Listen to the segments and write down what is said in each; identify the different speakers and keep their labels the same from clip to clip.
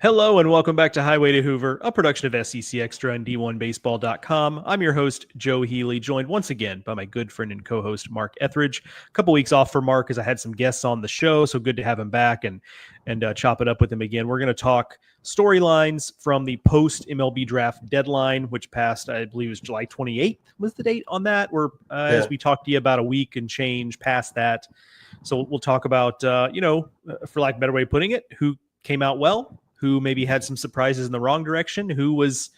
Speaker 1: Hello and welcome back to Highway to Hoover, a production of SEC Extra and D1Baseball.com. I'm your host, Joe Healy, joined once again by my good friend and co-host, Mark Etheridge. A couple weeks off for Mark as I had some guests on the show, so good to have him back and chop it up with him again. We're going to talk storylines from the post-MLB draft deadline, which passed, I believe it was July 28th was the date on that. As we talked to you, about a week and change past that. So we'll talk about, for lack of a better way of putting it, who came out well, who maybe had some surprises in the wrong direction, who was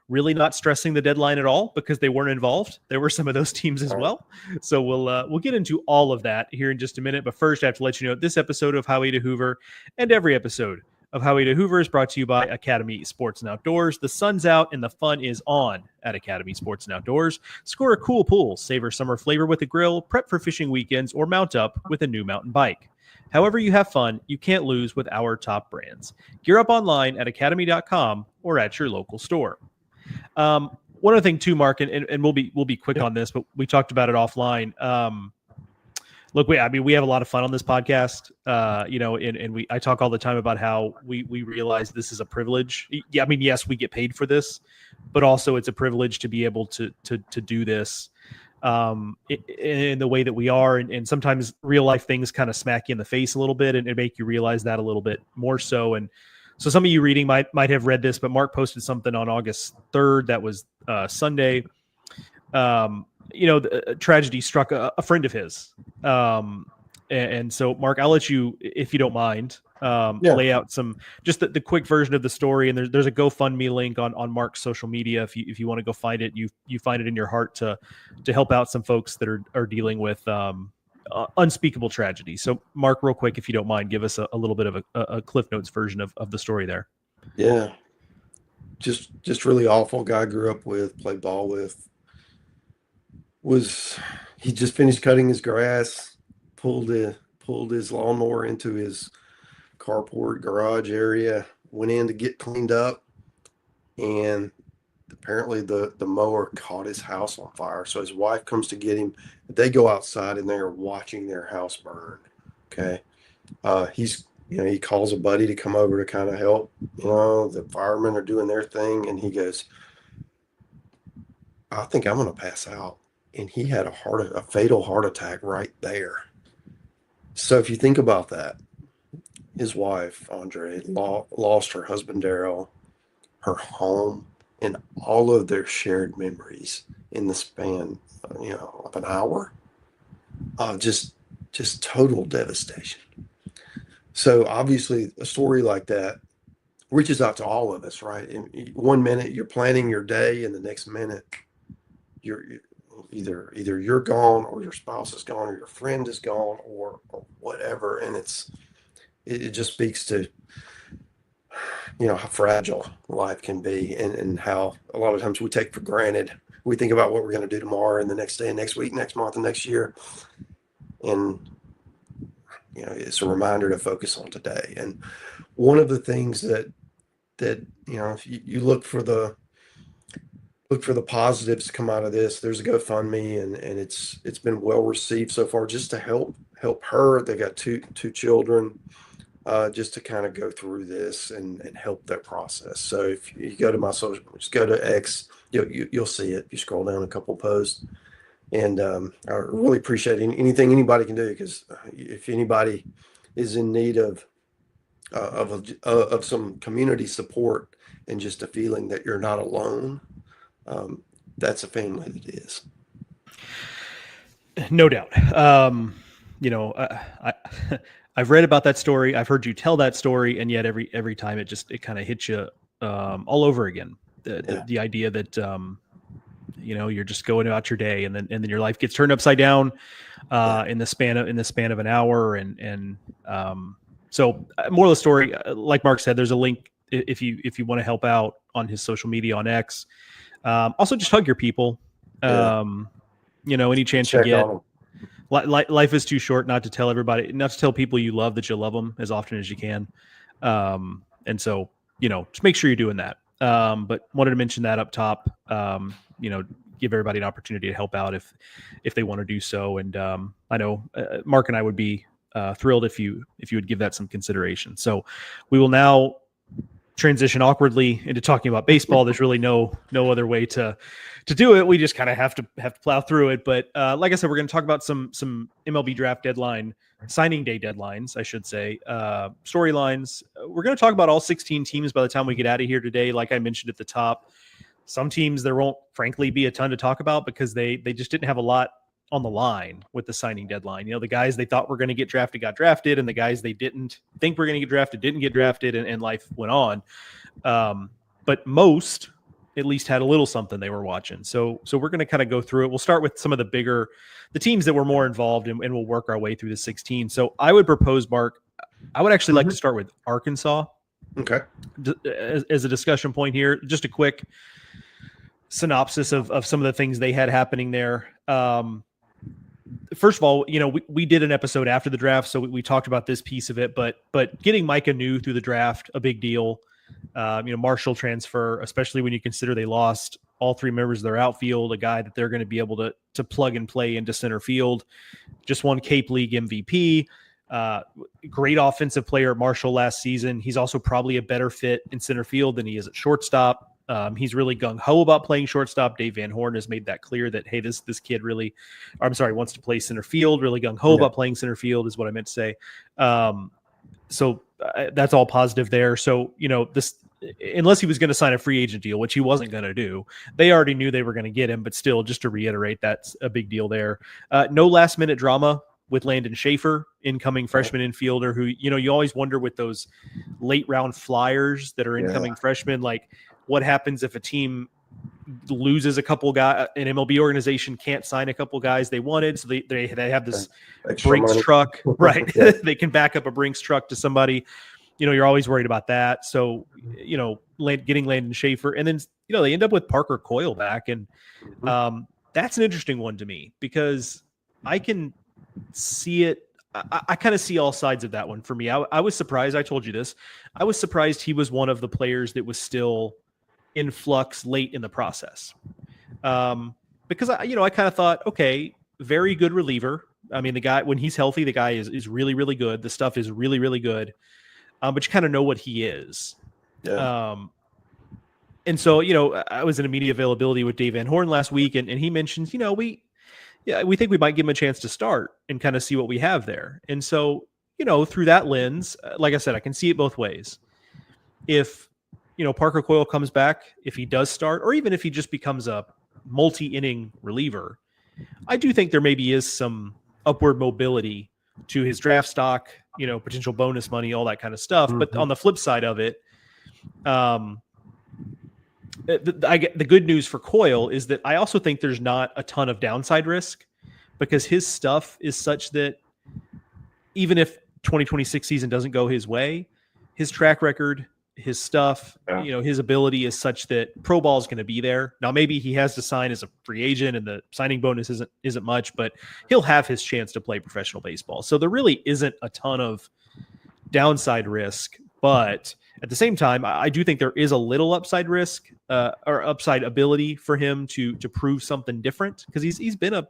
Speaker 1: really not stressing the deadline at all because they weren't involved. There were some of those teams as well. So we'll get into all of that here in just a minute. But first, I have to let you know this episode of Highway to Hoover and every episode of Highway to Hoover is brought to you by Academy Sports and Outdoors. The sun's out and the fun is on at Academy Sports and Outdoors. Score a cool pool, savor summer flavor with a grill, prep for fishing weekends, or mount up with a new mountain bike. However you have fun, you can't lose with our top brands. Gear up online at academy.com or at your local store. One other thing too, Mark, and we'll be quick on this, but we talked about it offline. Look, we have a lot of fun on this podcast, and I talk all the time about how we realize this is a privilege. Yeah, I mean, yes, we get paid for this, but also it's a privilege to be able to do this in the way that we are. And sometimes real life things kind of smack you in the face a little bit and make you realize that a little bit more so. And so some of you reading might have read this, but Mark posted something on August 3rd. That was Sunday. The tragedy struck a friend of his. And so Mark, I'll let you, if you don't mind, lay out just the quick version of the story. And there's a GoFundMe link on Mark's social media. If you want to go find it, you find it in your heart to help out some folks that are dealing with unspeakable tragedy. So Mark, real quick, if you don't mind, give us a little bit of a Cliff Notes version of the story there.
Speaker 2: Yeah. Just really awful. Guy I grew up with, played ball with. He just finished cutting his grass, pulled his lawnmower into his carport garage area, went in to get cleaned up, and apparently the mower caught his house on fire. So his wife comes to get him. They go outside and they're watching their house burn. Okay. He calls a buddy to come over to kind of help. The firemen are doing their thing, and he goes, I think I'm going to pass out. And he had a fatal heart attack right there. So if you think about that, his wife, Andre, lost her husband, Daryl, her home, and all of their shared memories in the span, of an hour. Just total devastation. So obviously a story like that reaches out to all of us, right? In 1 minute you're planning your day, and the next minute you're either you're gone, or your spouse is gone, or your friend is gone, or whatever. And it just speaks to how fragile life can be, and how a lot of times we take for granted. We think about what we're going to do tomorrow and the next day and next week, next month and next year. And it's a reminder to focus on today. And one of the things that if you look for the positives to come out of this, there's a GoFundMe, and it's been well received so far, just to help her. They got two children, just to kind of go through this and help that process. So if you go to my social, just go to X, you'll see it. You scroll down a couple posts, and I really appreciate anything anybody can do, because if anybody is in need of some community support and just a feeling that you're not alone, that's a family that is.
Speaker 1: No doubt. I've read about that story. I've heard you tell that story, and yet every time it kind of hits you all over again. The idea that you're just going about your day, and then your life gets turned upside down in the span of an hour, and so more of the story, like Mark said, there's a link if you want to help out on his social media on X. Also, just hug your people. Any chance you get. Life is too short not to tell people you love that you love them as often as you can. And so, just make sure you're doing that. But wanted to mention that up top, give everybody an opportunity to help out if they want to do so. And I know Mark and I would be thrilled if you would give that some consideration. So we will now transition awkwardly into talking about baseball. There's really no other way to do it. We just kind of have to plow through it. But like I said, we're going to talk about some MLB draft deadline, signing day deadlines, I should say, storylines. We're going to talk about all 16 teams by the time we get out of here today. Like I mentioned at the top, some teams there won't frankly be a ton to talk about because they just didn't have a lot on the line with the signing deadline. The guys they thought were going to get drafted got drafted, and the guys they didn't think were going to get drafted didn't get drafted, and life went on. But most at least had a little something they were watching. So we're going to kind of go through it. We'll start with some of the teams that were more involved, and we'll work our way through the 16. So I would propose, Mark, I would actually like to start with Arkansas.
Speaker 2: Okay.
Speaker 1: As a discussion point here, just a quick synopsis of some of the things they had happening there. First of all, we did an episode after the draft, so we talked about this piece of it, but getting Micah New through the draft, a big deal. Marshall transfer, especially when you consider they lost all three members of their outfield, a guy that they're going to be able to plug and play into center field. Just won Cape League MVP. Great offensive player at Marshall last season. He's also probably a better fit in center field than he is at shortstop. He's really gung-ho about playing shortstop. Dave Van Horn has made that clear that, hey, this kid really, wants to play center field, really gung-ho about playing center field is what I meant to say. So that's all positive there. So, this, unless he was going to sign a free agent deal, which he wasn't going to do, they already knew they were going to get him, but still, just to reiterate, that's a big deal there. No last minute drama with Landon Schaefer, incoming freshman infielder who, you always wonder with those late round flyers that are incoming freshmen, like what happens if a team loses a couple guys, an MLB organization can't sign a couple guys they wanted. So they have this
Speaker 2: extra
Speaker 1: Brinks
Speaker 2: money.
Speaker 1: truck, right? They can back up a Brinks truck to somebody, you're always worried about that. So, getting Landon Schaefer, and then, they end up with Parker Coyle back. And that's an interesting one to me because I can see it. I kind of see all sides of that one for me. I was surprised. I told you this. I was surprised he was one of the players that was still in flux late in the process. Because I kind of thought, okay, very good reliever. I mean, the guy, when he's healthy, the guy is really, really good. The stuff is really, really good. But you kind of know what he is. Yeah. And so, I was in immediate availability with Dave Van Horn last week, and he mentions, we think we might give him a chance to start and kind of see what we have there. And so, through that lens, like I said, I can see it both ways. If, Parker Coyle comes back, if he does start, or even if he just becomes a multi-inning reliever, I do think there maybe is some upward mobility to his draft stock, potential bonus money, all that kind of stuff. Mm-hmm. But on the flip side of it, the good news for Coyle is that I also think there's not a ton of downside risk because his stuff is such that even if 2026 season doesn't go his way, his track record, his stuff, his ability is such that pro ball is going to be there. Now, maybe he has to sign as a free agent and the signing bonus isn't much, but he'll have his chance to play professional baseball. So there really isn't a ton of downside risk, but at the same time, I do think there is a little upside risk or upside ability for him to prove something different because he's been a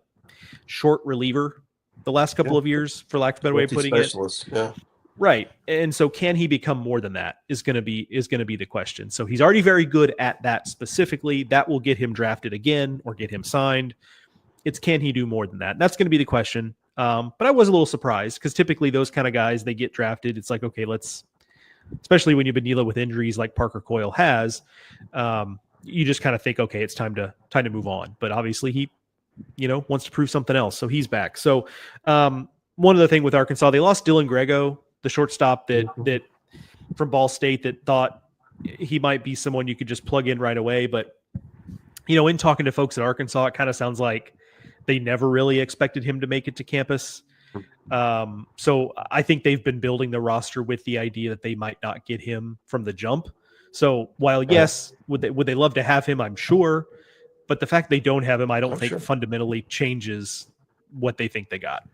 Speaker 1: short reliever the last couple of years, for lack of a better way of putting it.
Speaker 2: Yeah.
Speaker 1: Right. And so can he become more than that is going to be the question. So he's already very good at that specifically. That will get him drafted again or get him signed. It's can he do more than that? That's going to be the question. But I was a little surprised because typically those kind of guys, they get drafted. It's like, okay, especially when you've been dealing with injuries like Parker Coyle has, you just kind of think, okay, it's time to move on. But obviously he, wants to prove something else. So he's back. So one other thing with Arkansas, they lost Dylan Grego, the shortstop that from Ball State that thought he might be someone you could just plug in right away. But, in talking to folks at Arkansas, it kind of sounds like they never really expected him to make it to campus. So I think they've been building the roster with the idea that they might not get him from the jump. So while, yes, would they love to have him? I'm sure. But the fact they don't have him, I don't think fundamentally changes what they think they got.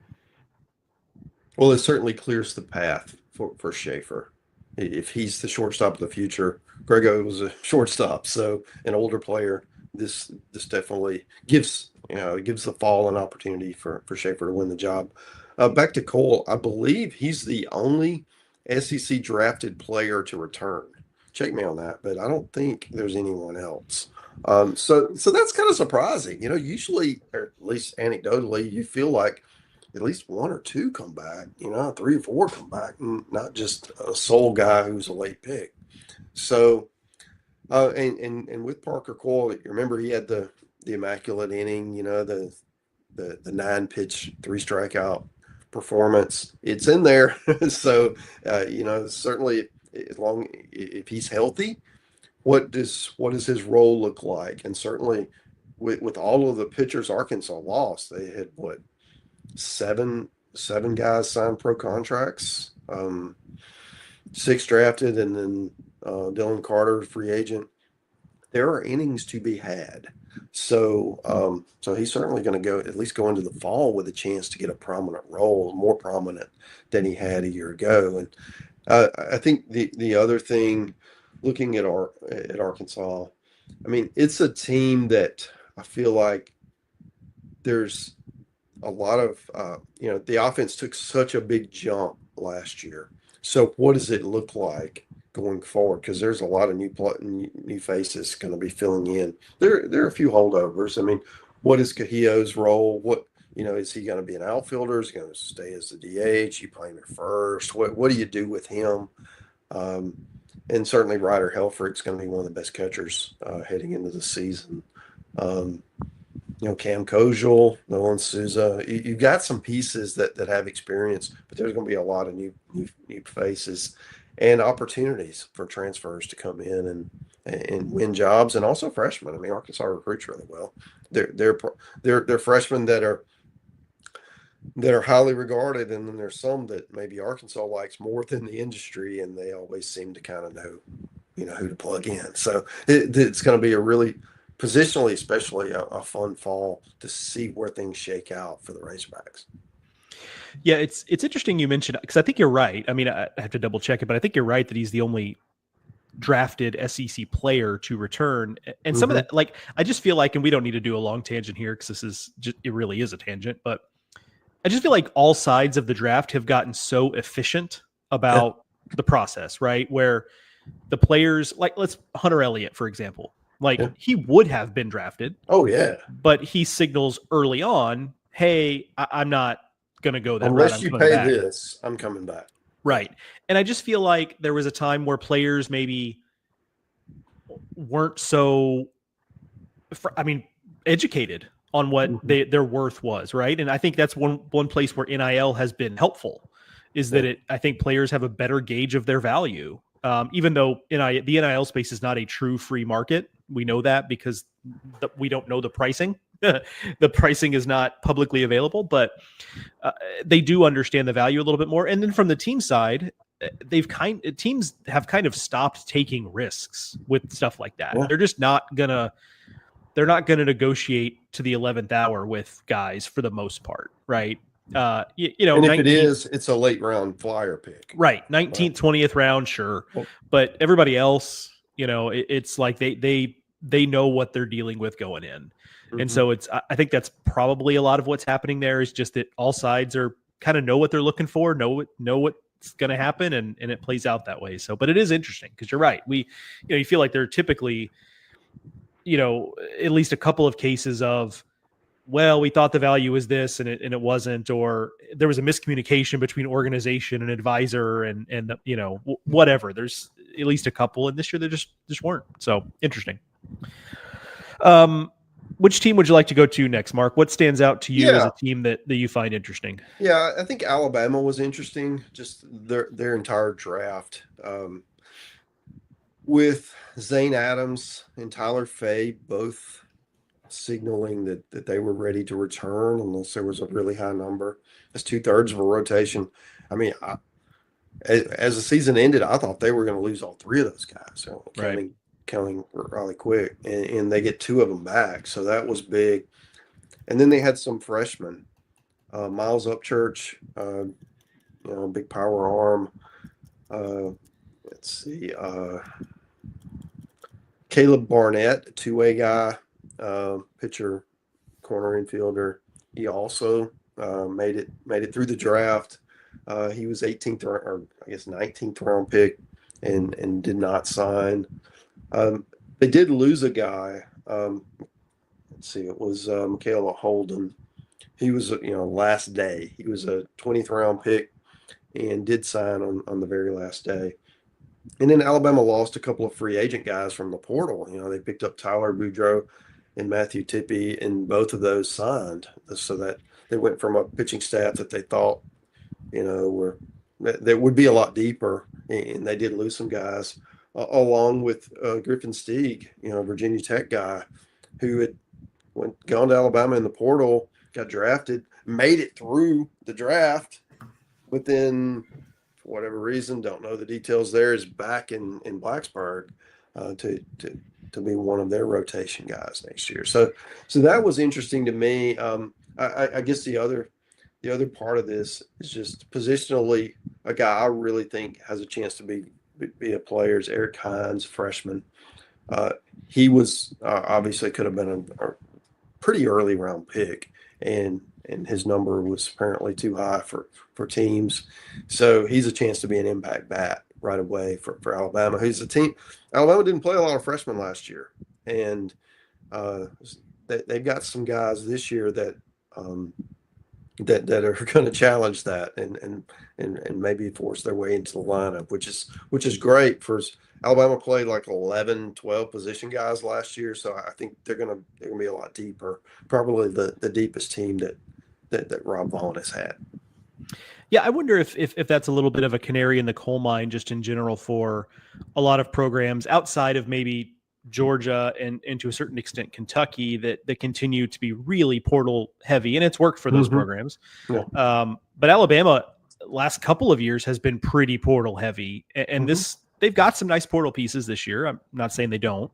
Speaker 2: Well, it certainly clears the path for Schaefer. If he's the shortstop of the future, Grego was a shortstop, so an older player. This definitely gives the fall an opportunity for Schaefer to win the job. Back to Cole, I believe he's the only SEC drafted player to return. check me on that, but I don't think there's anyone else. So that's kind of surprising. Usually, or at least anecdotally, you feel like at least one or two come back, 3 or 4 come back, and not just a sole guy who's a late pick. So, and with Parker Coyle, you remember he had the immaculate inning, the 9-pitch 3 strikeout performance. It's in there. So, certainly as long if he's healthy, what does his role look like? And certainly with all of the pitchers Arkansas lost, they had what, seven guys signed pro contracts, 6 drafted, and then Dylan Carter, free agent. There are innings to be had. So he's certainly going to at least go into the fall with a chance to get a prominent role, more prominent than he had a year ago. And I think the other thing, looking at Arkansas, I mean, it's a team that I feel like there's a lot of the offense took such a big jump last year. So what does it look like going forward? Because there's a lot of new faces going to be filling in. There are a few holdovers. I mean, what is Cahillo's role? What is he going to be an outfielder? Is he going to stay as the DH? You play him at first? What do you do with him? And certainly Ryder Helfrich's going to be one of the best catchers heading into the season. Cam Kojal, Nolan Souza. You've got some pieces that have experience, but there's going to be a lot of new faces and opportunities for transfers to come in and win jobs, and also freshmen. I mean, Arkansas recruits really well. They're freshmen that are highly regarded, and then there's some that maybe Arkansas likes more than the industry, and they always seem to kind of know who to plug in. So it's going to be a really, positionally especially, a fun fall to see where things shake out for the Razorbacks.
Speaker 1: Yeah, it's interesting you mentioned, because I think you're right. I mean, I have to double check it, but I think you're right that he's the only drafted SEC player to return. And some of that, like, I just feel like, and we don't need to do a long tangent here because it really is a tangent, but I just feel like all sides of the draft have gotten so efficient about the process, right? Where the players, like, let's Hunter Elliott, for example, he would have been drafted.
Speaker 2: Oh yeah.
Speaker 1: But he signals early on, hey, I'm not going to go that route.
Speaker 2: Unless you pay this, I'm coming back.
Speaker 1: Right. And I just feel like there was a time where players maybe weren't so, educated on what their worth was, right? And I think that's one place where NIL has been helpful, is that I think players have a better gauge of their value. Even though the NIL space is not a true free market. We know that because we don't know the pricing. The pricing is not publicly available, but they do understand the value a little bit more. And then from the team side, teams have kind of stopped taking risks with stuff like that. Yeah. They're just not gonna negotiate to the 11th hour with guys for the most part, right?
Speaker 2: And if it is, it's a late round flyer pick,
Speaker 1: right? 19th, 20th round, sure. But everybody else, it's like they know what they're dealing with going in. And so I think that's probably a lot of what's happening there, is just that all sides are kind of know what they're looking for, know what's going to happen, and it plays out that way. So, but it is interesting because you're right. You feel like there are typically, at least a couple of cases of, well, we thought the value was this and it wasn't, or there was a miscommunication between organization and advisor and whatever. There's at least a couple, and this year there just weren't. So interesting. Which team would you like to go to next, Mark? What stands out to you as a team that you find interesting?
Speaker 2: Yeah, I think Alabama was interesting, just their entire draft. With Zane Adams and Tyler Fay both signaling that they were ready to return unless there was a really high number. That's 2/3 of a rotation. I mean, as the season ended, I thought they were going to lose all 3 of those guys. So counting Riley Quick, and they get 2 of them back. So that was big. And then they had some freshmen, Miles Upchurch, big power arm. Let's see, Caleb Barnett, 2-way guy, pitcher, corner infielder. He also made it through the draft. He was 18th or I guess 19th round pick. and did not sign. They did lose a guy. Let's see, it was Michaela Holden. He was, last day. He was a 20th round pick and did sign on the very last day. And then Alabama lost a couple of free agent guys from the portal. They picked up Tyler Boudreaux and Matthew Tippy, and both of those signed. So that they went from a pitching staff that they thought, that would be a lot deeper, and they did lose some guys, along with Griffin Steig, Virginia Tech guy, who had gone to Alabama in the portal, got drafted, made it through the draft, but then for whatever reason, don't know the details there, is back in Blacksburg to be one of their rotation guys next year. So that was interesting to me. I guess the other part of this is just positionally a guy I really think has a chance to be a player is Eric Hines, freshman. He was obviously could have been a pretty early round pick, and his number was apparently too high for teams. So he's a chance to be an impact bat right away for Alabama. Who's a team. Alabama didn't play a lot of freshmen last year, and they've got some guys this year that that are going to challenge that and maybe force their way into the lineup, which is great. For Alabama played like 11, 12 position guys last year, so I think they're going to be a lot deeper. Probably the deepest team that Rob Vaughn has had.
Speaker 1: Yeah, I wonder if that's a little bit of a canary in the coal mine just in general for a lot of programs outside of maybe Georgia and to a certain extent Kentucky that continue to be really portal heavy, and it's worked for those programs.
Speaker 2: Yeah.
Speaker 1: But Alabama last couple of years has been pretty portal heavy, and they've got some nice portal pieces this year. I'm not saying they don't,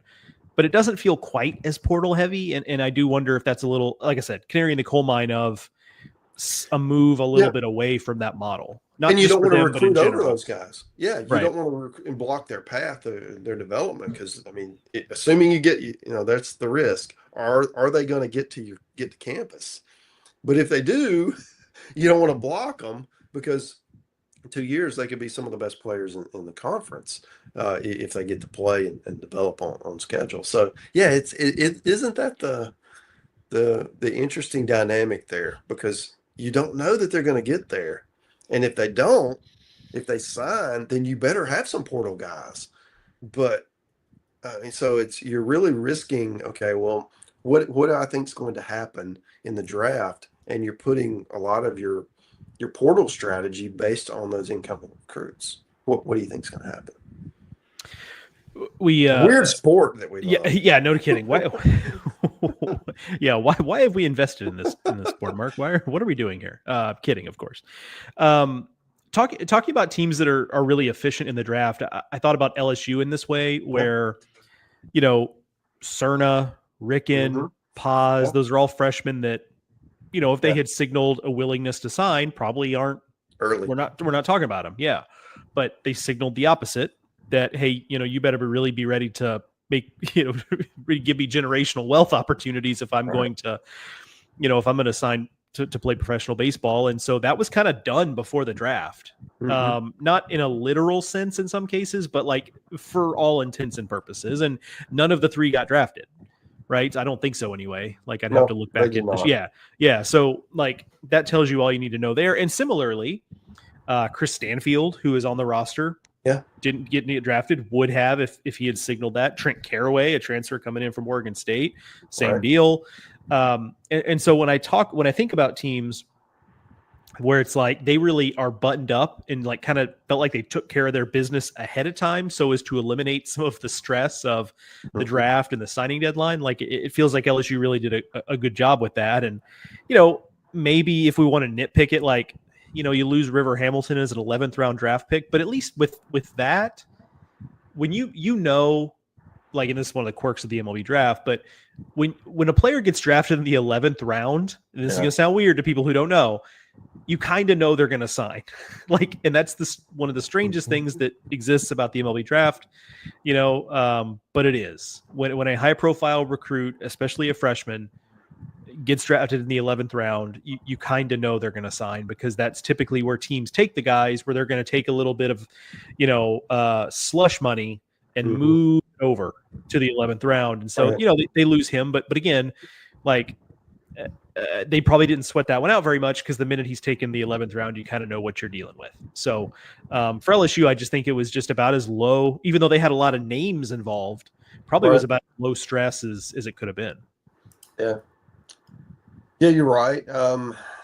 Speaker 1: but it doesn't feel quite as portal heavy, and I do wonder if that's a little, like I said, canary in the coal mine of a move a little bit away from that model.
Speaker 2: And you don't want to recruit over those guys. Yeah, you
Speaker 1: right.
Speaker 2: don't want to block their path, their development, because assuming you get, that's the risk. Are they going to get to campus? But if they do, you don't want to block them, because in 2 years they could be some of the best players in the conference if they get to play and develop on schedule. So yeah, it isn't that the interesting dynamic there, because you don't know that they're going to get there. And if they sign, then you better have some portal guys. But so you're really risking, okay, well, what do I think is going to happen in the draft? And you're putting a lot of your portal strategy based on those incoming recruits. What do you think is going to happen? Weird sport that we love.
Speaker 1: Yeah, no kidding. Why? Why have we invested in this sport, Mark? What are we doing here? Kidding, of course. Talking about teams that are really efficient in the draft. I thought about LSU in this way, where Cerna, Ricken, Paz, those are all freshmen that if they had signaled a willingness to sign, probably aren't early. We're not talking about them. Yeah, but they signaled the opposite. That, hey, you better really be ready to make, really give me generational wealth opportunities if I'm going to, if I'm going to sign to play professional baseball. And so that was kind of done before the draft. Not in a literal sense in some cases, but like for all intents and purposes. And none of the three got drafted, right? I don't think so anyway. Like I'd have to look back at this. Yeah. So like that tells you all you need to know there. And similarly, Chris Stanfield, who is on the roster, didn't get drafted, would have if he had signaled that. Trent Caraway, a transfer coming in from Oregon State, same deal. And so when I think about teams where it's like they really are buttoned up and like kind of felt like they took care of their business ahead of time so as to eliminate some of the stress of the draft and the signing deadline, like it feels like LSU really did a good job with that. And, maybe if we want to nitpick it, like, you lose River Hamilton as an 11th round draft pick, but at least with that, when like, and this is one of the quirks of the MLB draft, but when a player gets drafted in the 11th round, and this is going to sound weird to people who don't know, you kind of know they're going to sign. Like, and that's one of the strangest things that exists about the MLB draft, but it is when a high profile recruit, especially a freshman, gets drafted in the 11th round, you kind of know they're going to sign, because that's typically where teams take the guys, where they're going to take a little bit of, slush money and move over to the 11th round. And so, they lose him, but again, like, they probably didn't sweat that one out very much, because the minute he's taken the 11th round, you kind of know what you're dealing with. So for LSU, I just think it was just about as low, even though they had a lot of names involved, probably was about low stress as it could have been.
Speaker 2: Yeah. Yeah, you're right.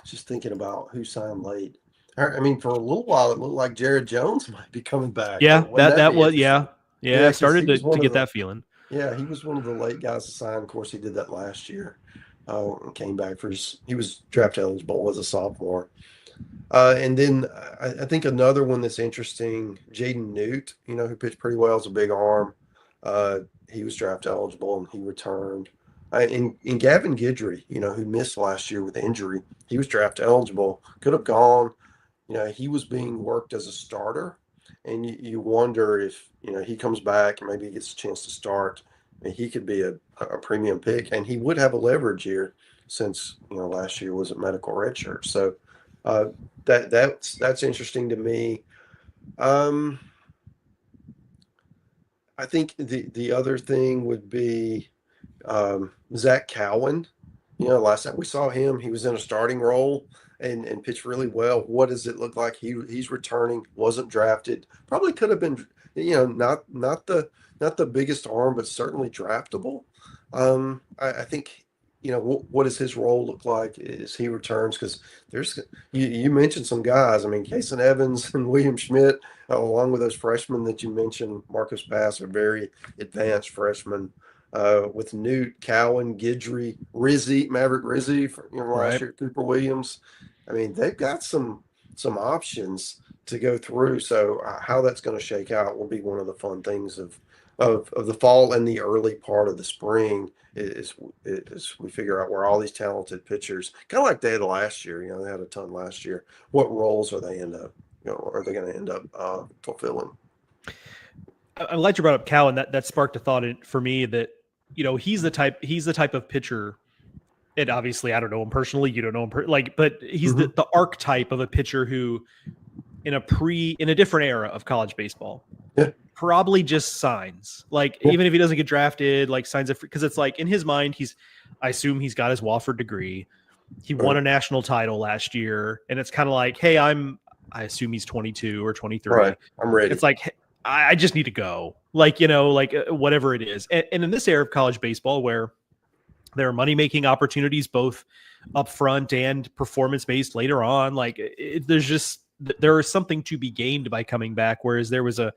Speaker 2: Just thinking about who signed late. I mean, for a little while, it looked like Jared Jones might be coming back.
Speaker 1: Yeah, that was, yeah. I started to get that feeling.
Speaker 2: Yeah, he was one of the late guys to sign. Of course, he did that last year. Came back he was draft eligible as a sophomore. And then I think another one that's interesting, Jaden Newt, who pitched pretty well as a big arm. He was draft eligible and he returned. And Gavin Guidry, who missed last year with injury, he was draft eligible, could have gone. He was being worked as a starter, and you wonder if he comes back and maybe he gets a chance to start, and he could be a premium pick, and he would have a leverage year since last year was a medical redshirt. So that's interesting to me. I think the other thing would be Zach Cowan. Last time we saw him, he was in a starting role and pitched really well. What does it look like? He's returning, wasn't drafted, probably could have been, not the biggest arm, but certainly draftable. I think, what does his role look like as he returns? Because you mentioned some guys. I mean, Kason Evans and William Schmidt, along with those freshmen that you mentioned, Marcus Bass, are very advanced freshmen. With Newt, Cowan, Guidry, Maverick Rizzi, last year, Cooper Williams. I mean, they've got some options to go through. So how that's going to shake out will be one of the fun things of the fall and the early part of the spring is we figure out where all these talented pitchers, kind of like they had last year. They had a ton last year. What roles are they going to end up fulfilling?
Speaker 1: I'm glad you brought up Cowan. That sparked a thought for me that, he's the type of pitcher. And obviously I don't know him personally. You don't know him but he's the archetype of a pitcher who in a different era of college baseball, probably just signs. Even if he doesn't get drafted, signs it, because it's in his mind, I assume he's got his Wofford degree. He won a national title last year. And it's kind of like, hey, I assume he's 22 or 23.
Speaker 2: Right. I'm ready.
Speaker 1: It's like, I just need to go, whatever it is. And in this era of college baseball, where there are money-making opportunities, both up front and performance-based later on, there is something to be gained by coming back. Whereas there was a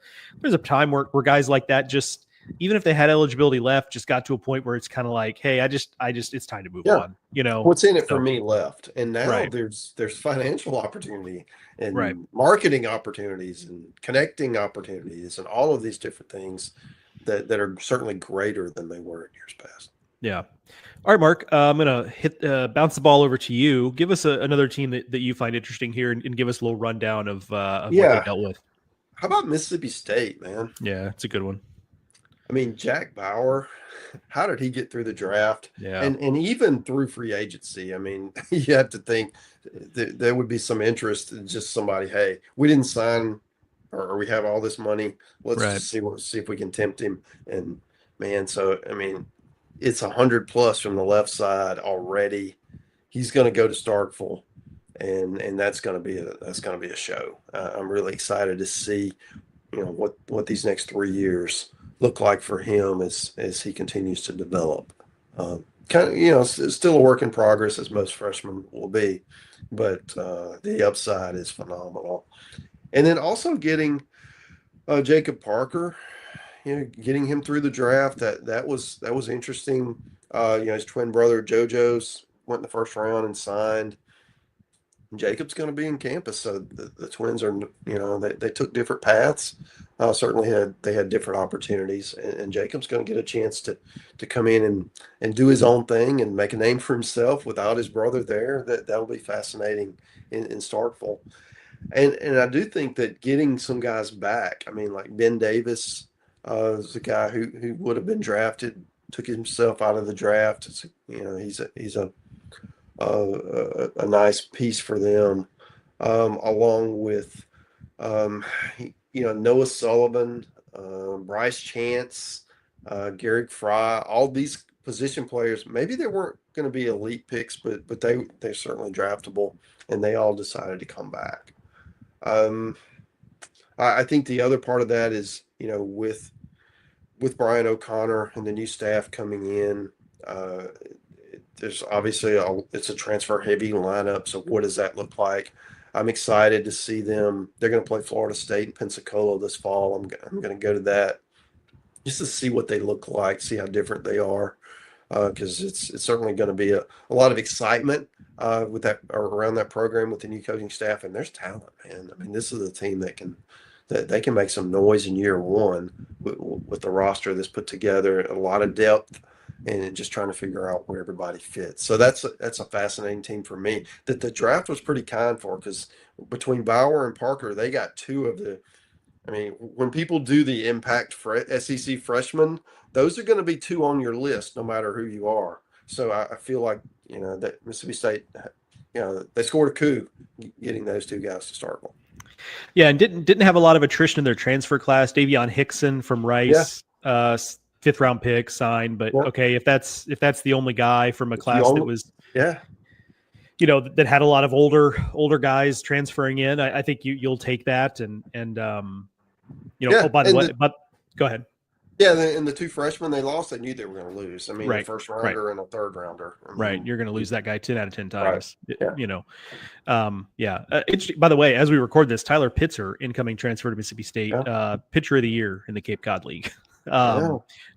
Speaker 1: time where guys like that, just even if they had eligibility left, just got to a point where it's kind of like, hey, I just it's time to move on.
Speaker 2: What's in it for me left, and now there's financial opportunity and marketing opportunities and connecting opportunities and all of these different things that are certainly greater than they were in years past.
Speaker 1: Yeah. All right, Mark, I'm going to bounce the ball over to you. Give us another team that you find interesting here and give us a little rundown of what they dealt with.
Speaker 2: How about Mississippi State, man?
Speaker 1: Yeah, it's a good one.
Speaker 2: I mean, Jack Bauer, how did he get through the draft?
Speaker 1: Yeah.
Speaker 2: And even through free agency? I mean, you have to think there would be some interest in just somebody, hey, we didn't sign or we have all this money. Let's just see if we can tempt him. And, man, so, I mean, it's 100+ from the left side already. He's going to go to Starkville, and that's going to be a show. I'm really excited to see, what these next 3 years look like for him as he continues to develop. It's still a work in progress, as most freshmen will be, but the upside is phenomenal. And then also getting Jacob Parker. Getting him through the draft, that was interesting. His twin brother JoJo's went in the first round and signed. Jacob's going to be in campus, so the twins are, they took different paths. Certainly they had different opportunities, and Jacob's going to get a chance to come in and do his own thing and make a name for himself without his brother there. That'll be fascinating in Starkville. And I do think that getting some guys back, I mean, like Ben Davis, is a guy who would have been drafted, took himself out of the draft. He's a a nice piece for them, along with Noah Sullivan, Bryce Chance, Garrick Fry, all these position players. Maybe they weren't going to be elite picks, but they're certainly draftable, and they all decided to come back. Um, I think the other part of that is, with Brian O'Connor and the new staff coming in, there's obviously it's a transfer heavy lineup. So what does that look like? I'm excited to see them. They're going to play Florida State and Pensacola this fall. I'm going to go to that just to see what they look like, see how different they are, because it's certainly going to be a lot of excitement with that or around that program with the new coaching staff. And there's talent, man. I mean, this is a team that they can make some noise in year one with the roster that's put together, a lot of depth, and just trying to figure out where everybody fits. So that's a fascinating team for me that the draft was pretty kind for, because between Bauer and Parker, they got two of the. I mean, when people do the impact SEC freshmen, those are going to be two on your list, no matter who you are. So I feel like that Mississippi State, they scored a coup getting those two guys to start.
Speaker 1: Yeah, and didn't have a lot of attrition in their transfer class. Davion Hickson from Rice, fifth round pick signed. But okay, if that's the only guy from a class that was that had a lot of older guys transferring in, I think you'll take that and oh, by the way, but go ahead.
Speaker 2: Yeah, and the two freshmen they lost, they knew they were going to lose. I mean, a first rounder and a third rounder. I mean,
Speaker 1: right, you're going to lose that guy 10 out of 10 times.
Speaker 2: Right.
Speaker 1: By the way, as we record this, Tyler Pitzer, incoming transfer to Mississippi State, pitcher of the year in the Cape Cod League,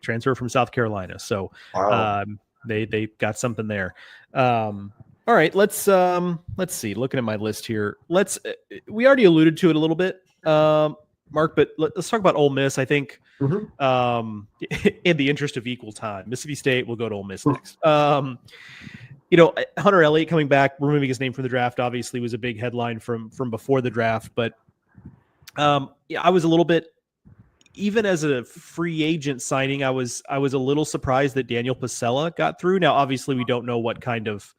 Speaker 1: transfer from South Carolina. So they got something there. All right, let's see. Looking at my list here, we already alluded to it a little bit, Mark, but let's talk about Ole Miss. I think, in the interest of equal time, Mississippi State will go to Ole Miss next. Hunter Elliott coming back, removing his name from the draft, obviously was a big headline from before the draft. But I was a little bit, even as a free agent signing, I was a little surprised that Daniel Pasella got through. Now, obviously, we don't know what kind of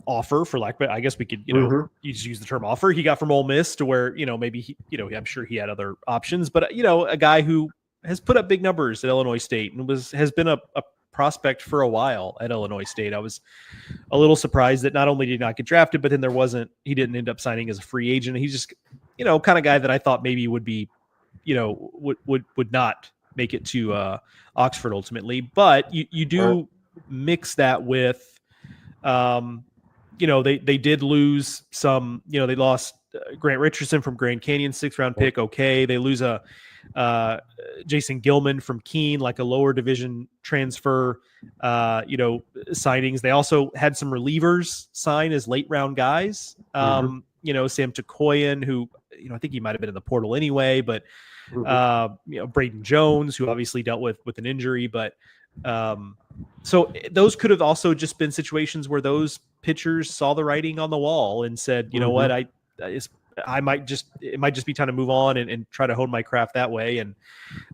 Speaker 1: offer, but I guess we could, you just use the term offer he got from Ole Miss, to where, maybe I'm sure he had other options, but a guy who has put up big numbers at Illinois State and has been a prospect for a while at Illinois State. I was a little surprised that not only did he not get drafted, but then he didn't end up signing as a free agent. He's just, kind of guy that I thought maybe would be, would not make it to Oxford ultimately. But you do mix that with, they did lose some, they lost Grant Richardson from Grand Canyon, 6th round pick. Okay. They lose a Jason Gilman from Keene, like a lower division transfer, signings. They also had some relievers sign as late round guys. Sam Takoyan, who, I think he might've been in the portal anyway, but, Braden Jones, who obviously dealt with an injury, but, so those could have also just been situations where those pitchers saw the writing on the wall and said, you know what, it might just be time to move on and try to hone my craft that way. And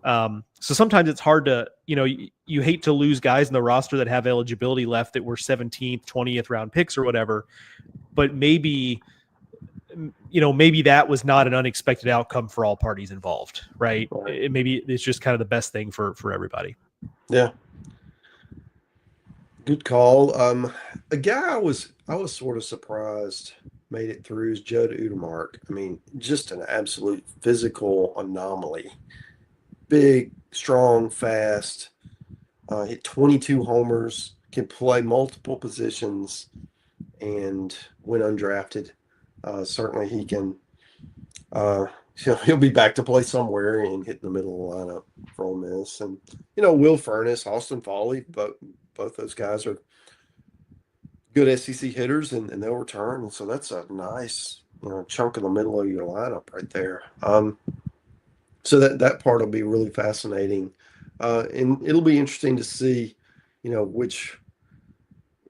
Speaker 1: so sometimes it's hard to, you hate to lose guys in the roster that have eligibility left that were 17th, 20th round picks or whatever, but maybe that was not an unexpected outcome for all parties involved, right? Maybe it's just kind of the best thing for everybody.
Speaker 2: Yeah. Good call. A guy I was sort of surprised made it through is Judd Udemark. I mean, just an absolute physical anomaly. Big, strong, fast. Hit 22 homers. Can play multiple positions, and when undrafted, certainly he can. He'll be back to play somewhere and hit in the middle of the lineup for Ole Miss. And Will Furness, Austin Foley, both those guys are good SEC hitters, and they'll return. And so that's a nice chunk in the middle of your lineup right there. So that part will be really fascinating, and it'll be interesting to see which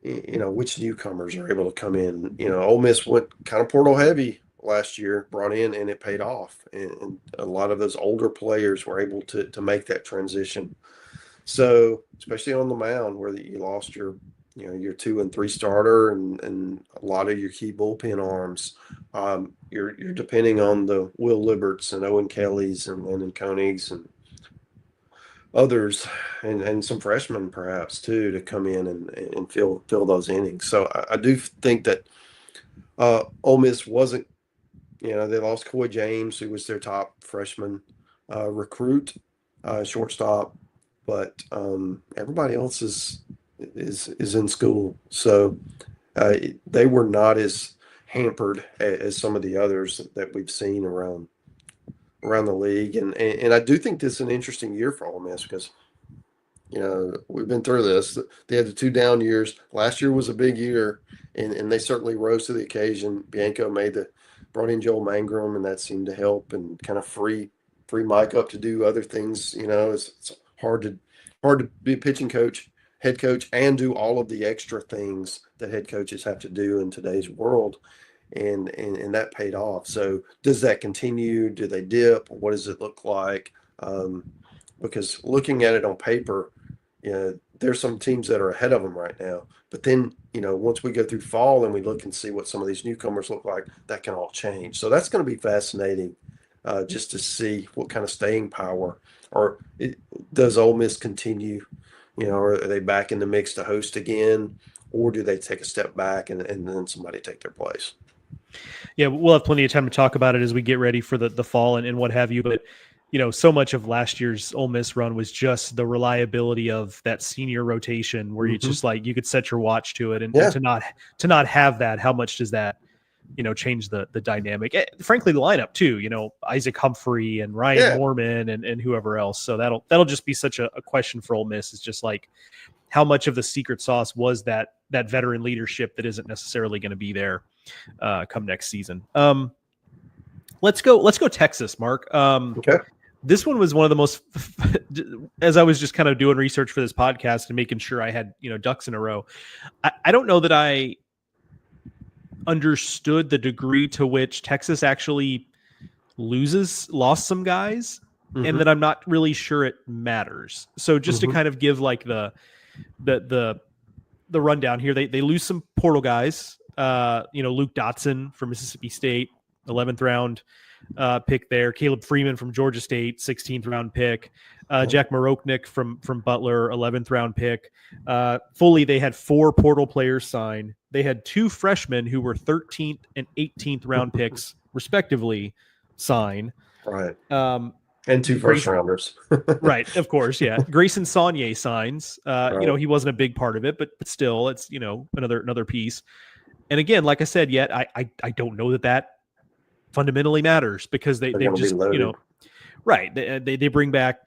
Speaker 2: newcomers are able to come in. Ole Miss went kind of portal heavy last year, brought in, and it paid off. And a lot of those older players were able to make that transition. So, especially on the mound where you lost your your 2 and 3 starter and a lot of your key bullpen arms. You're depending on the Will Liberts and Owen Kellys and Landon Koenigs and others, and some freshmen perhaps too, to come in and fill those innings. So I do think that Ole Miss wasn't, they lost Coy James, who was their top freshman recruit, shortstop, but everybody else is in school. So they were not as hampered as some of the others that we've seen around the league. And I do think this is an interesting year for Ole Miss because, we've been through this. They had the 2 down years. Last year was a big year, and they certainly rose to the occasion. Bianco brought in Joel Mangrum, and that seemed to help and kind of free Mike up to do other things. It's hard to be a pitching coach, head coach, and do all of the extra things that head coaches have to do in today's world. And that paid off. So does that continue? Do they dip? What does it look like? Because looking at it on paper, there's some teams that are ahead of them right now. But then, once we go through fall and we look and see what some of these newcomers look like, that can all change. So that's going to be fascinating just to see what kind of staying power, or does Ole Miss continue? Are they back in the mix to host again, or do they take a step back and then somebody take their place?
Speaker 1: Yeah, we'll have plenty of time to talk about it as we get ready for the fall and what have you. But, so much of last year's Ole Miss run was just the reliability of that senior rotation where you just you could set your watch to it. And to not have that, how much does that, change the dynamic? Frankly, the lineup too, Isaac Humphrey and Ryan Mormon and whoever else. So that'll just be such a question for Ole Miss. It's just how much of the secret sauce was that veteran leadership that isn't necessarily going to be there come next season. Let's go Texas, Mark.
Speaker 2: Okay.
Speaker 1: This one was one of the most, as I was just kind of doing research for this podcast and making sure I had, ducks in a row. I don't know that I understood the degree to which Texas actually lost some guys, and that I'm not really sure it matters. So just to kind of give the rundown here, they lose some portal guys. Luke Dotson from Mississippi State, 11th round pick there. Caleb Freeman from Georgia State, 16th round pick. Jack Maroknik from Butler, 11th round pick. Fully, they had 4 portal players sign. They had 2 freshmen who were 13th and 18th round picks, respectively, sign.
Speaker 2: Right. And 2 first rounders.
Speaker 1: Right, of course, yeah. Grayson Saunier signs. Right. He wasn't a big part of it, but still, it's another piece. And again, like I said, I don't know that fundamentally matters because they just right. They bring back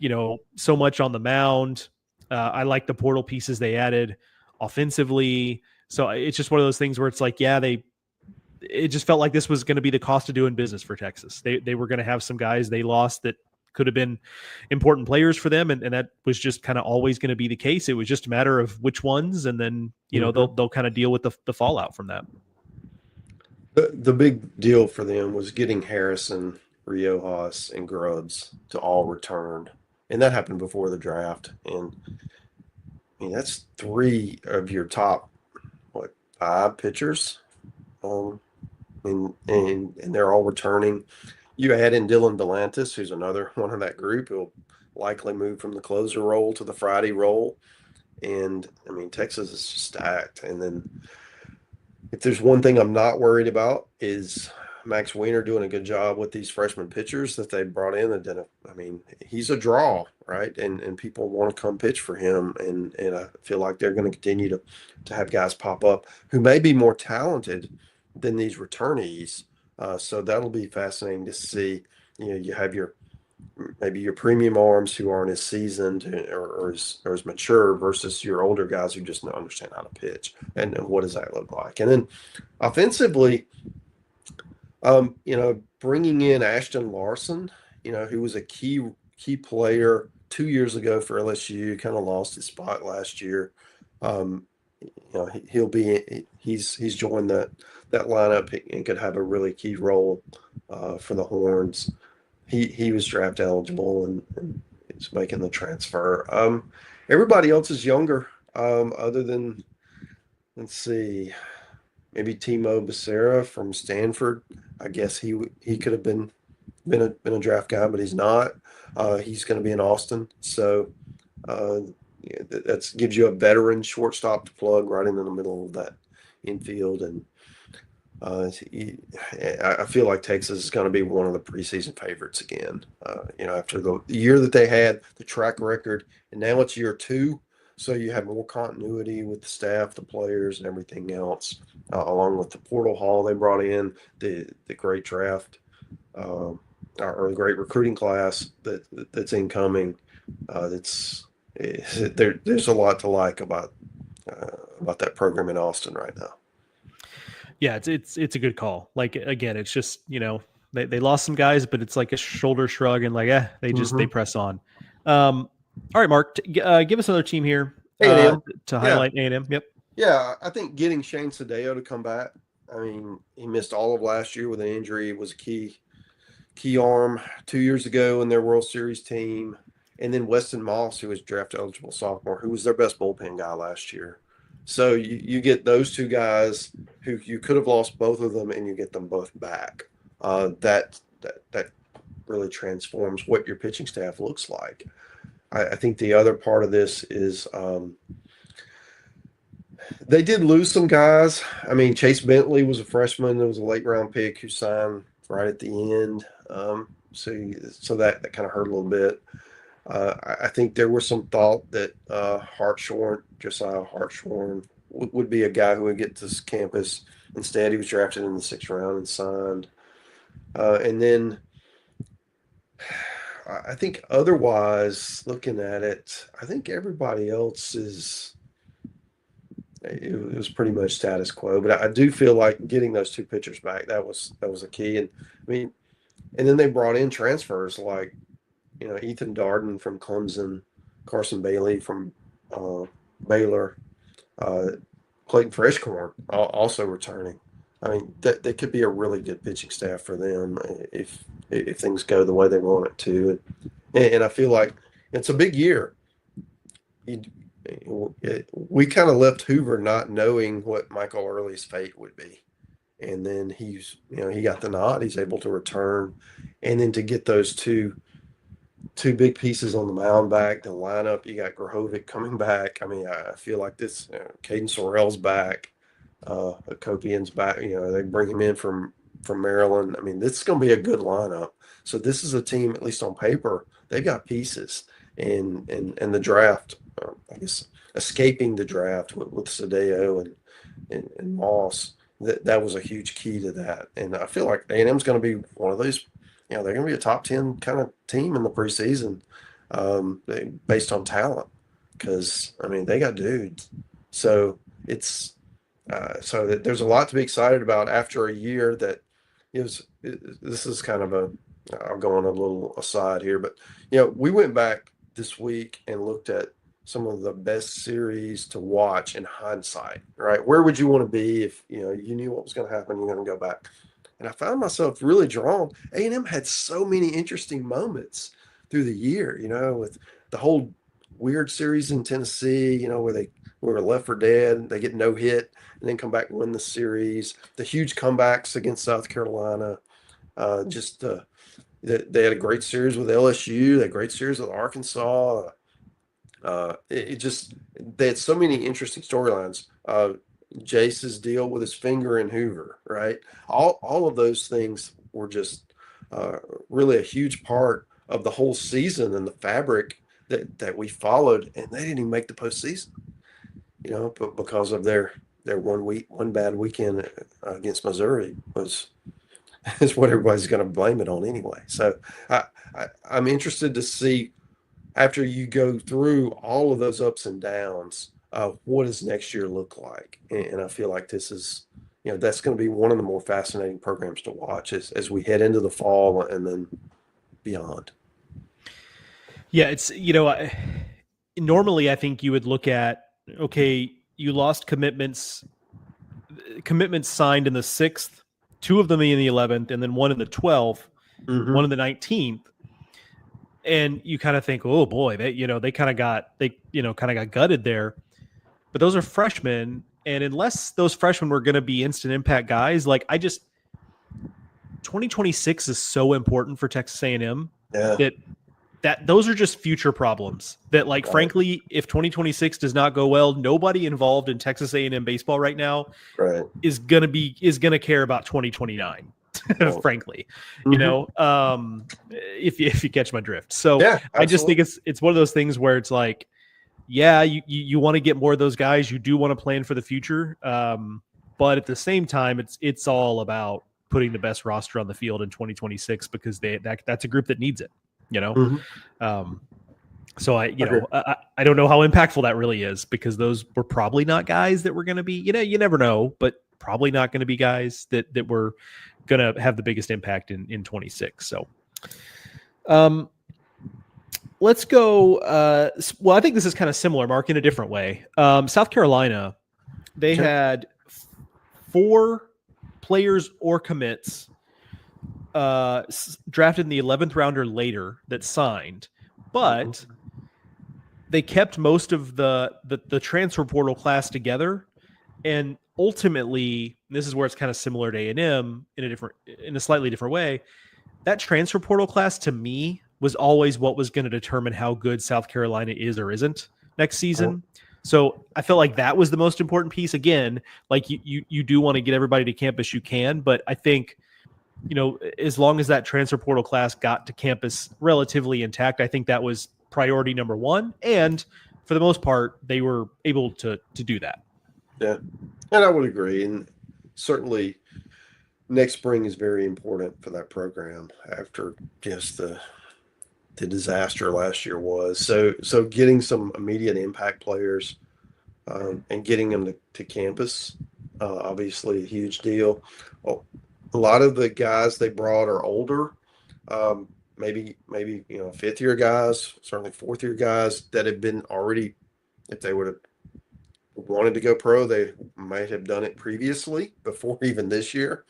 Speaker 1: so much on the mound. I like the portal pieces they added offensively. So it's just one of those things where it's it just felt like this was going to be the cost of doing business for Texas. They were going to have some guys they lost that could have been important players for them. And that was just kind of always going to be the case. It was just a matter of which ones. And then, they'll kind of deal with the fallout from that.
Speaker 2: The big deal for them was getting Harrison, Riojas, and Grubbs to all return. And that happened before the draft. And that's 3 of your top, 5 pitchers. And they're all returning. You add in Dylan Delantis, who's another one of that group. He'll likely move from the closer role to the Friday role. And, Texas is stacked. And then if there's one thing I'm not worried about is Max Weiner doing a good job with these freshman pitchers that they brought in. And he's a draw, right? And people want to come pitch for him. And I feel like they're going to continue to have guys pop up who may be more talented than these returnees. So that'll be fascinating to see. You have maybe your premium arms who aren't as seasoned or as mature versus your older guys who just don't understand how to pitch. And what does that look like? And then offensively, bringing in Ashton Larson, who was a key player 2 years ago for LSU, kind of lost his spot last year. He's joined that lineup and could have a really key role for the Horns. He was draft eligible and is making the transfer. Everybody else is younger, other than let's see, maybe Timo Becerra from Stanford. I guess he could have been a draft guy, but he's not. He's going to be in Austin, so uh, yeah, that gives you a veteran shortstop to plug right in the middle of that infield. And I feel like Texas is going to be one of the preseason favorites again. After the year that they had, the track record, and now it's year two, so you have more continuity with the staff, the players, and everything else, along with the portal haul they brought in, the great draft, um, or the great recruiting class that's incoming. There's a lot to like about that program in Austin right now.
Speaker 1: Yeah, it's a good call. Like again, it's just they lost some guys, but it's like a shoulder shrug and like they press on. All right, Mark, give us another team here
Speaker 2: A&M.
Speaker 1: to
Speaker 2: Yeah.
Speaker 1: highlight A&M. Yep.
Speaker 2: Yeah, I think getting Shane Sadeo to come back. I mean, he missed all of last year with an injury. It was a key arm 2 years ago in their World Series team. And then Weston Moss, who was draft eligible sophomore, who was their best bullpen guy last year. So you get those two guys who you could have lost both of them, and you get them both back. That really transforms what your pitching staff looks like. I think the other part of this is they did lose some guys. I mean, Chase Bentley was a freshman. There was a late round pick who signed right at the end. So that kind of hurt a little bit. I think there was some thought that Josiah Hartshorn would be a guy who would get to this campus. Instead, he was drafted in the 6th round and signed. And then I think otherwise, looking at it, I think everybody else it was pretty much status quo. But I do feel like getting those two pitchers back, that was a key. And I mean, and then they brought in transfers like Ethan Darden from Clemson, Carson Bailey from Baylor, Clayton Freshcorn also returning. I mean, that could be a really good pitching staff for them if things go the way they want it to. And I feel like it's a big year. We kind of left Hoover not knowing what Michael Early's fate would be. And then he got the nod. He's able to return. And then to get those two big pieces on the mound back, the lineup, you got Grahovic coming back. I mean, I feel like this, Caden Sorrell's back, Akopian's back. They bring him in from Maryland. I mean, this is going to be a good lineup. So this is a team, at least on paper, they've got pieces. And the draft, I guess, escaping the draft with Sadeo and Moss, that was a huge key to that. And I feel like A&M's going to be one of those. They're going to be a top 10 kind of team in the preseason based on talent because, I mean, they got dudes. So there's a lot to be excited about after a year that this is kind of I'll go on a little aside here, but, we went back this week and looked at some of the best series to watch in hindsight, right? Where would you want to be if, you knew what was going to happen, you're going to go back? And I found myself really drawn. A&M had so many interesting moments through the year, with the whole weird series in Tennessee, where they were left for dead, they get no hit, and then come back and win the series. The huge comebacks against South Carolina. They had a great series with LSU. They had a great series with Arkansas. They had so many interesting storylines. Jace's deal with his finger in Hoover, right? All of those things were just really a huge part of the whole season and the fabric that we followed, and they didn't even make the postseason, but because of their one bad weekend against Missouri is what everybody's going to blame it on anyway. So I'm interested to see after you go through all of those ups and downs. What does next year look like? And I feel like this is, that's going to be one of the more fascinating programs to watch as we head into the fall and then beyond.
Speaker 1: Yeah, it's, normally I think you would look at, okay, you lost commitments signed in the 6th, 2 of them in the 11th, and then 1 in the 12th,
Speaker 2: Mm-hmm.
Speaker 1: 1 in the 19th. And you kind of think, oh boy, they kind of got gutted there. But those are freshmen, And unless those freshmen were going to be instant impact guys, like 2026 is so important for Texas A&M that those are just future problems that, like, frankly, if 2026 does not go well, nobody involved in Texas A&M baseball right now is going to care about 2029. Frankly, if you catch my drift. So I just think it's one of those things where it's like, yeah, you want to get more of those guys. You do want to plan for the future. But at the same time, it's all about putting the best roster on the field in 2026 because that's a group that needs it, So I don't know how impactful that really is because those were probably not guys that were going to be, you never know, but probably not going to be guys that were going to have the biggest impact in 26. So, let's go. Well, I think this is kind of similar, Mark, in a different way. South Carolina, they had 4 players or commits drafted in the 11th round or later that signed, but they kept most of the transfer portal class together. And ultimately, this is where it's kind of similar to A&M in a slightly different way. That transfer portal class to me was always what was going to determine how good South Carolina is or isn't next season. So I felt like that was the most important piece. Again, like you do want to get everybody to campus you can, but I think, as long as that transfer portal class got to campus relatively intact, I think that was priority number 1. And for the most part, they were able to do that.
Speaker 2: Yeah, and I would agree. And certainly next spring is very important for that program after just the disaster last year was. So getting some immediate impact players and getting them to campus, obviously a huge deal. Well, a lot of the guys they brought are older, maybe 5th-year guys, certainly 4th-year guys that have been already, if they would have wanted to go pro, they might have done it previously before even this year.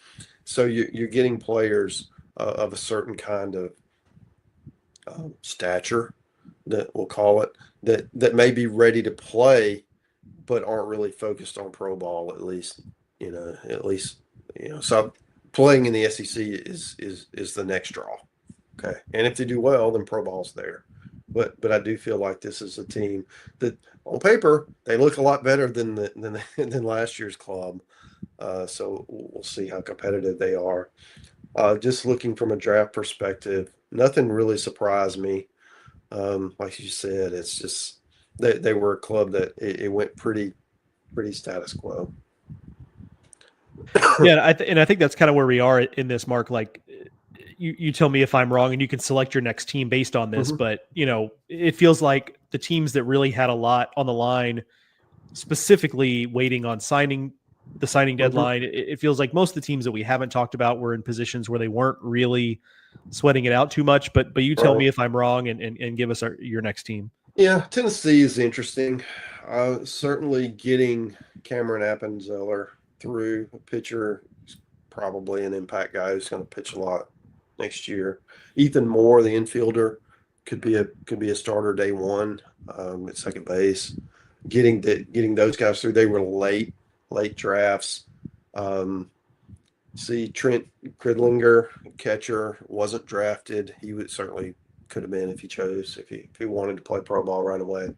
Speaker 2: So you're getting players of a certain kind of stature, that we'll call it, that may be ready to play, but aren't really focused on pro ball. At least. So playing in the SEC is the next draw. Okay, and if they do well, then pro ball's there. But I do feel like this is a team that, on paper, they look a lot better than last year's club. So we'll see how competitive they are. Just looking from a draft perspective, nothing really surprised me. Like you said, it's just they were a club that it went pretty status quo.
Speaker 1: Yeah, and I think that's kind of where we are in this, Mark. Like, you tell me if I'm wrong, and you can select your next team based on this. But it feels like the teams that really had a lot on the line, specifically waiting on the signing deadline. It feels like most of the teams that we haven't talked about were in positions where they weren't really sweating it out too much. But you tell me if I'm wrong, and give us your next team.
Speaker 2: Yeah, Tennessee is interesting. Certainly getting Cameron Appenzeller through, a pitcher, probably an impact guy who's going to pitch a lot next year. Ethan Moore, the infielder, could be a starter day one at second base. Getting those guys through. They were late drafts. See, Trent Kridlinger, catcher, wasn't drafted. He would certainly could have been if he chose, if he wanted to play pro ball right away.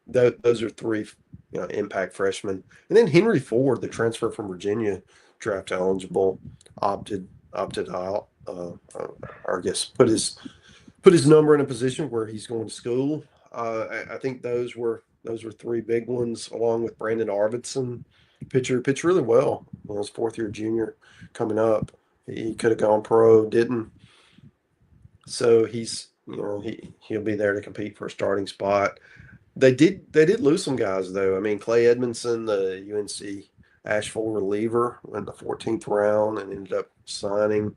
Speaker 2: Those are 3 impact freshmen. And then Henry Ford, the transfer from Virginia, draft eligible, opted out. I guess put his number in a position where he's going to school. I think those were 3 big ones, along with Brandon Arvidsson, pitched really well. His 4th-year junior coming up. He could have gone pro, didn't. So he's he'll be there to compete for a starting spot. They did lose some guys though. I mean, Clay Edmondson, the UNC Asheville reliever, in the 14th round and ended up signing.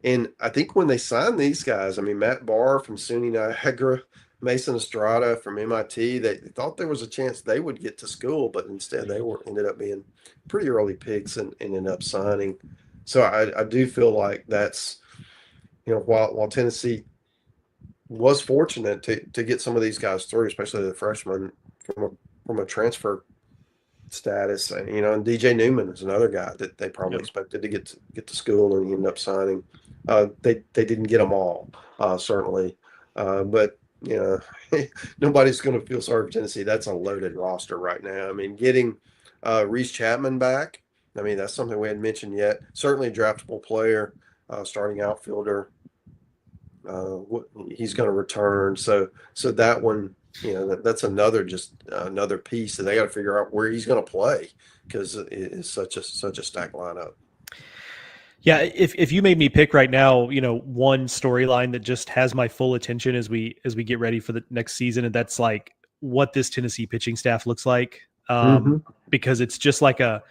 Speaker 2: And I think when they signed these guys, I mean, Matt Barr from SUNY Niagara, Mason Estrada from MIT, they thought there was a chance they would get to school, but instead they ended up being pretty early picks and ended up signing. So I do feel like that's, while Tennessee was fortunate to get some of these guys through, especially the freshmen from a transfer status. And DJ Newman is another guy that they probably
Speaker 1: Yep.
Speaker 2: expected to get to school, and he ended up signing. They didn't get them all, certainly, but nobody's going to feel sorry for Tennessee. That's a loaded roster right now. I mean, getting Reese Chapman back. I mean, that's something we hadn't mentioned yet. Certainly a draftable player, starting outfielder. He's going to return. So that one, that's another piece that they got to figure out where he's going to play, because it is such a stacked lineup.
Speaker 1: Yeah, if you made me pick right now, one storyline that just has my full attention as we get ready for the next season, and that's like what this Tennessee pitching staff looks like, because it's just like a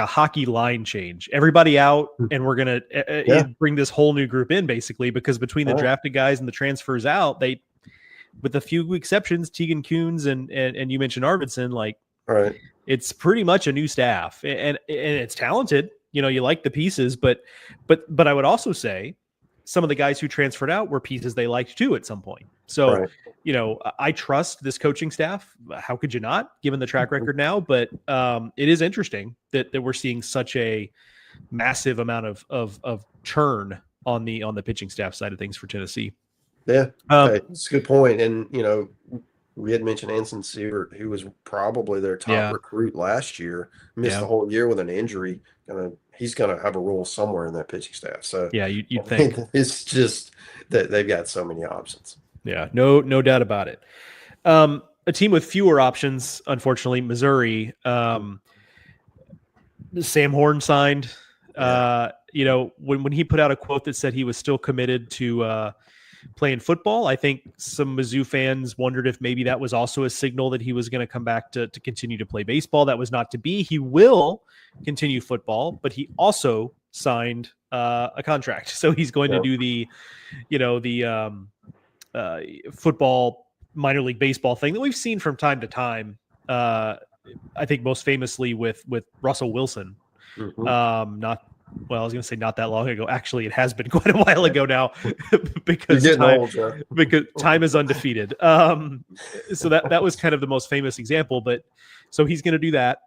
Speaker 1: hockey line change. Everybody out, and we're gonna bring this whole new group in, basically, because between the drafted guys and the transfers out, they, with a few exceptions, Tegan Kuhns and you mentioned Arvidsson, like,
Speaker 2: right,
Speaker 1: it's pretty much a new staff, and it's talented. You like the pieces, but I would also say some of the guys who transferred out were pieces they liked too at some point. So,
Speaker 2: right.
Speaker 1: I trust this coaching staff. How could you not, given the track record now? But it is interesting that we're seeing such a massive amount of churn on the pitching staff side of things for Tennessee.
Speaker 2: Yeah, it's a good point. And we had mentioned Anson Sievert, who was probably their top recruit last year, missed the whole year with an injury. He's going to have a role somewhere in that pitching staff. So
Speaker 1: yeah, you'd think.
Speaker 2: It's just that they've got so many options.
Speaker 1: Yeah, no doubt about it. A team with fewer options, unfortunately, Missouri. Sam Horn signed. When he put out a quote that said he was still committed to playing football, I think some Mizzou fans wondered if maybe that was also a signal that he was going to come back to continue to play baseball. That was not to be. He will continue football, but he also signed a contract, so he's going to do the football minor league baseball thing that we've seen from time to time. I think most famously with Russell Wilson. I was going to say not that long ago. Actually, it has been quite a while ago now, because because time is undefeated. So that was kind of the most famous example. But so he's going to do that.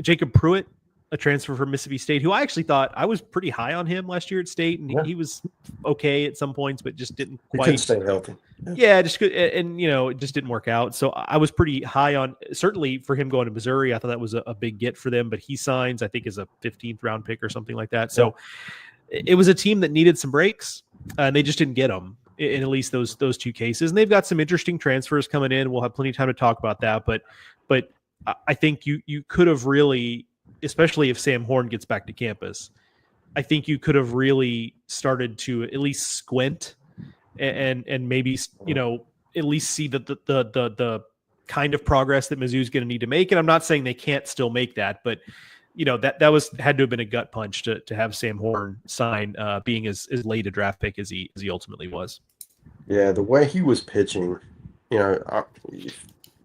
Speaker 1: Jacob Pruitt, a transfer from Mississippi State, who I actually thought I was pretty high on him last year at State, and he was okay at some points, but just didn't quite.
Speaker 2: He couldn't stay healthy.
Speaker 1: Yeah, just good, and it just didn't work out. So I was pretty high on, certainly for him going to Missouri. I thought that was a big get for them, but he signs, I think, as a 15th round pick or something like that. So it was a team that needed some breaks, and they just didn't get them in at least those two cases. And they've got some interesting transfers coming in. We'll have plenty of time to talk about that, but I think you could have really, especially if Sam Horn gets back to campus, I think you could have really started to at least squint and maybe at least see the kind of progress that Mizzou's going to need to make. And I'm not saying they can't still make that, but that had to have been a gut punch to have Sam Horn sign, being as late a draft pick as he ultimately was.
Speaker 2: Yeah, the way he was pitching,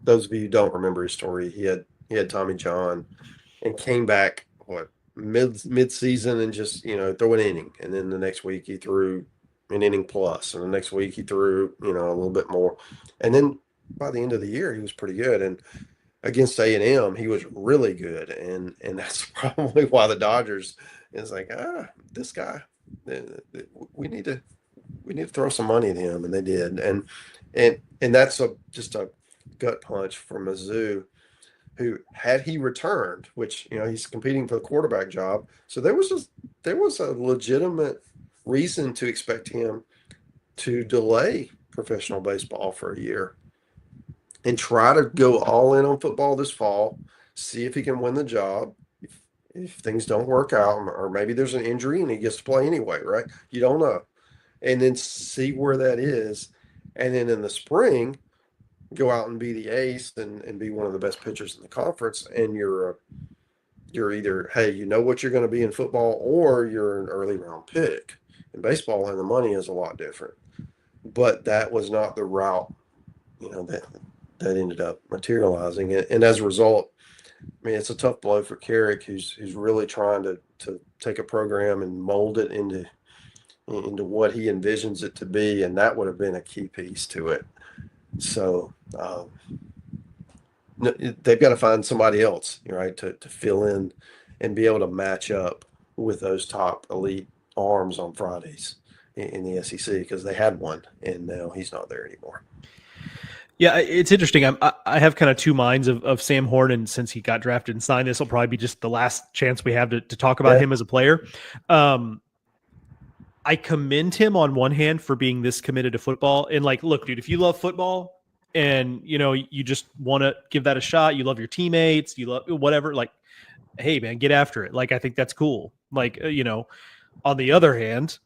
Speaker 2: those of you who don't remember his story, he had Tommy John and came back mid season and just throw an inning, and then the next week he threw an inning plus, and the next week he threw a little bit more, and then by the end of the year he was pretty good. And against A&M he was really good, and that's probably why the Dodgers is like, this guy, we need to throw some money at him, and they did, and that's just a gut punch for Mizzou, who, had he returned, which he's competing for the quarterback job, so there was a legitimate reason to expect him to delay professional baseball for a year and try to go all in on football this fall, see if he can win the job. If things don't work out, or maybe there's an injury and he gets to play anyway, right? You don't know. And then see where that is. And then in the spring, go out and be the ace and be one of the best pitchers in the conference. And you're either, hey, you know what you're going to be in football, or you're an early round pick. In baseball, and the money is a lot different. But that was not the route, that ended up materializing. And as a result, I mean, it's a tough blow for Carrick, who's really trying to take a program and mold it into what he envisions it to be, and that would have been a key piece to it. So they've got to find somebody else, right, to fill in and be able to match up with those top elite arms on Fridays in the SEC, because they had one and now he's not there anymore.
Speaker 1: Yeah, it's interesting. I have kind of two minds of Sam Horn, and since he got drafted and signed, this will probably be just the last chance we have to talk about him as a player. I commend him on one hand for being this committed to football. And like, look, dude, if you love football and, you just want to give that a shot, you love your teammates, you love whatever, like, hey, man, get after it. Like, I think that's cool. Like, on the other hand,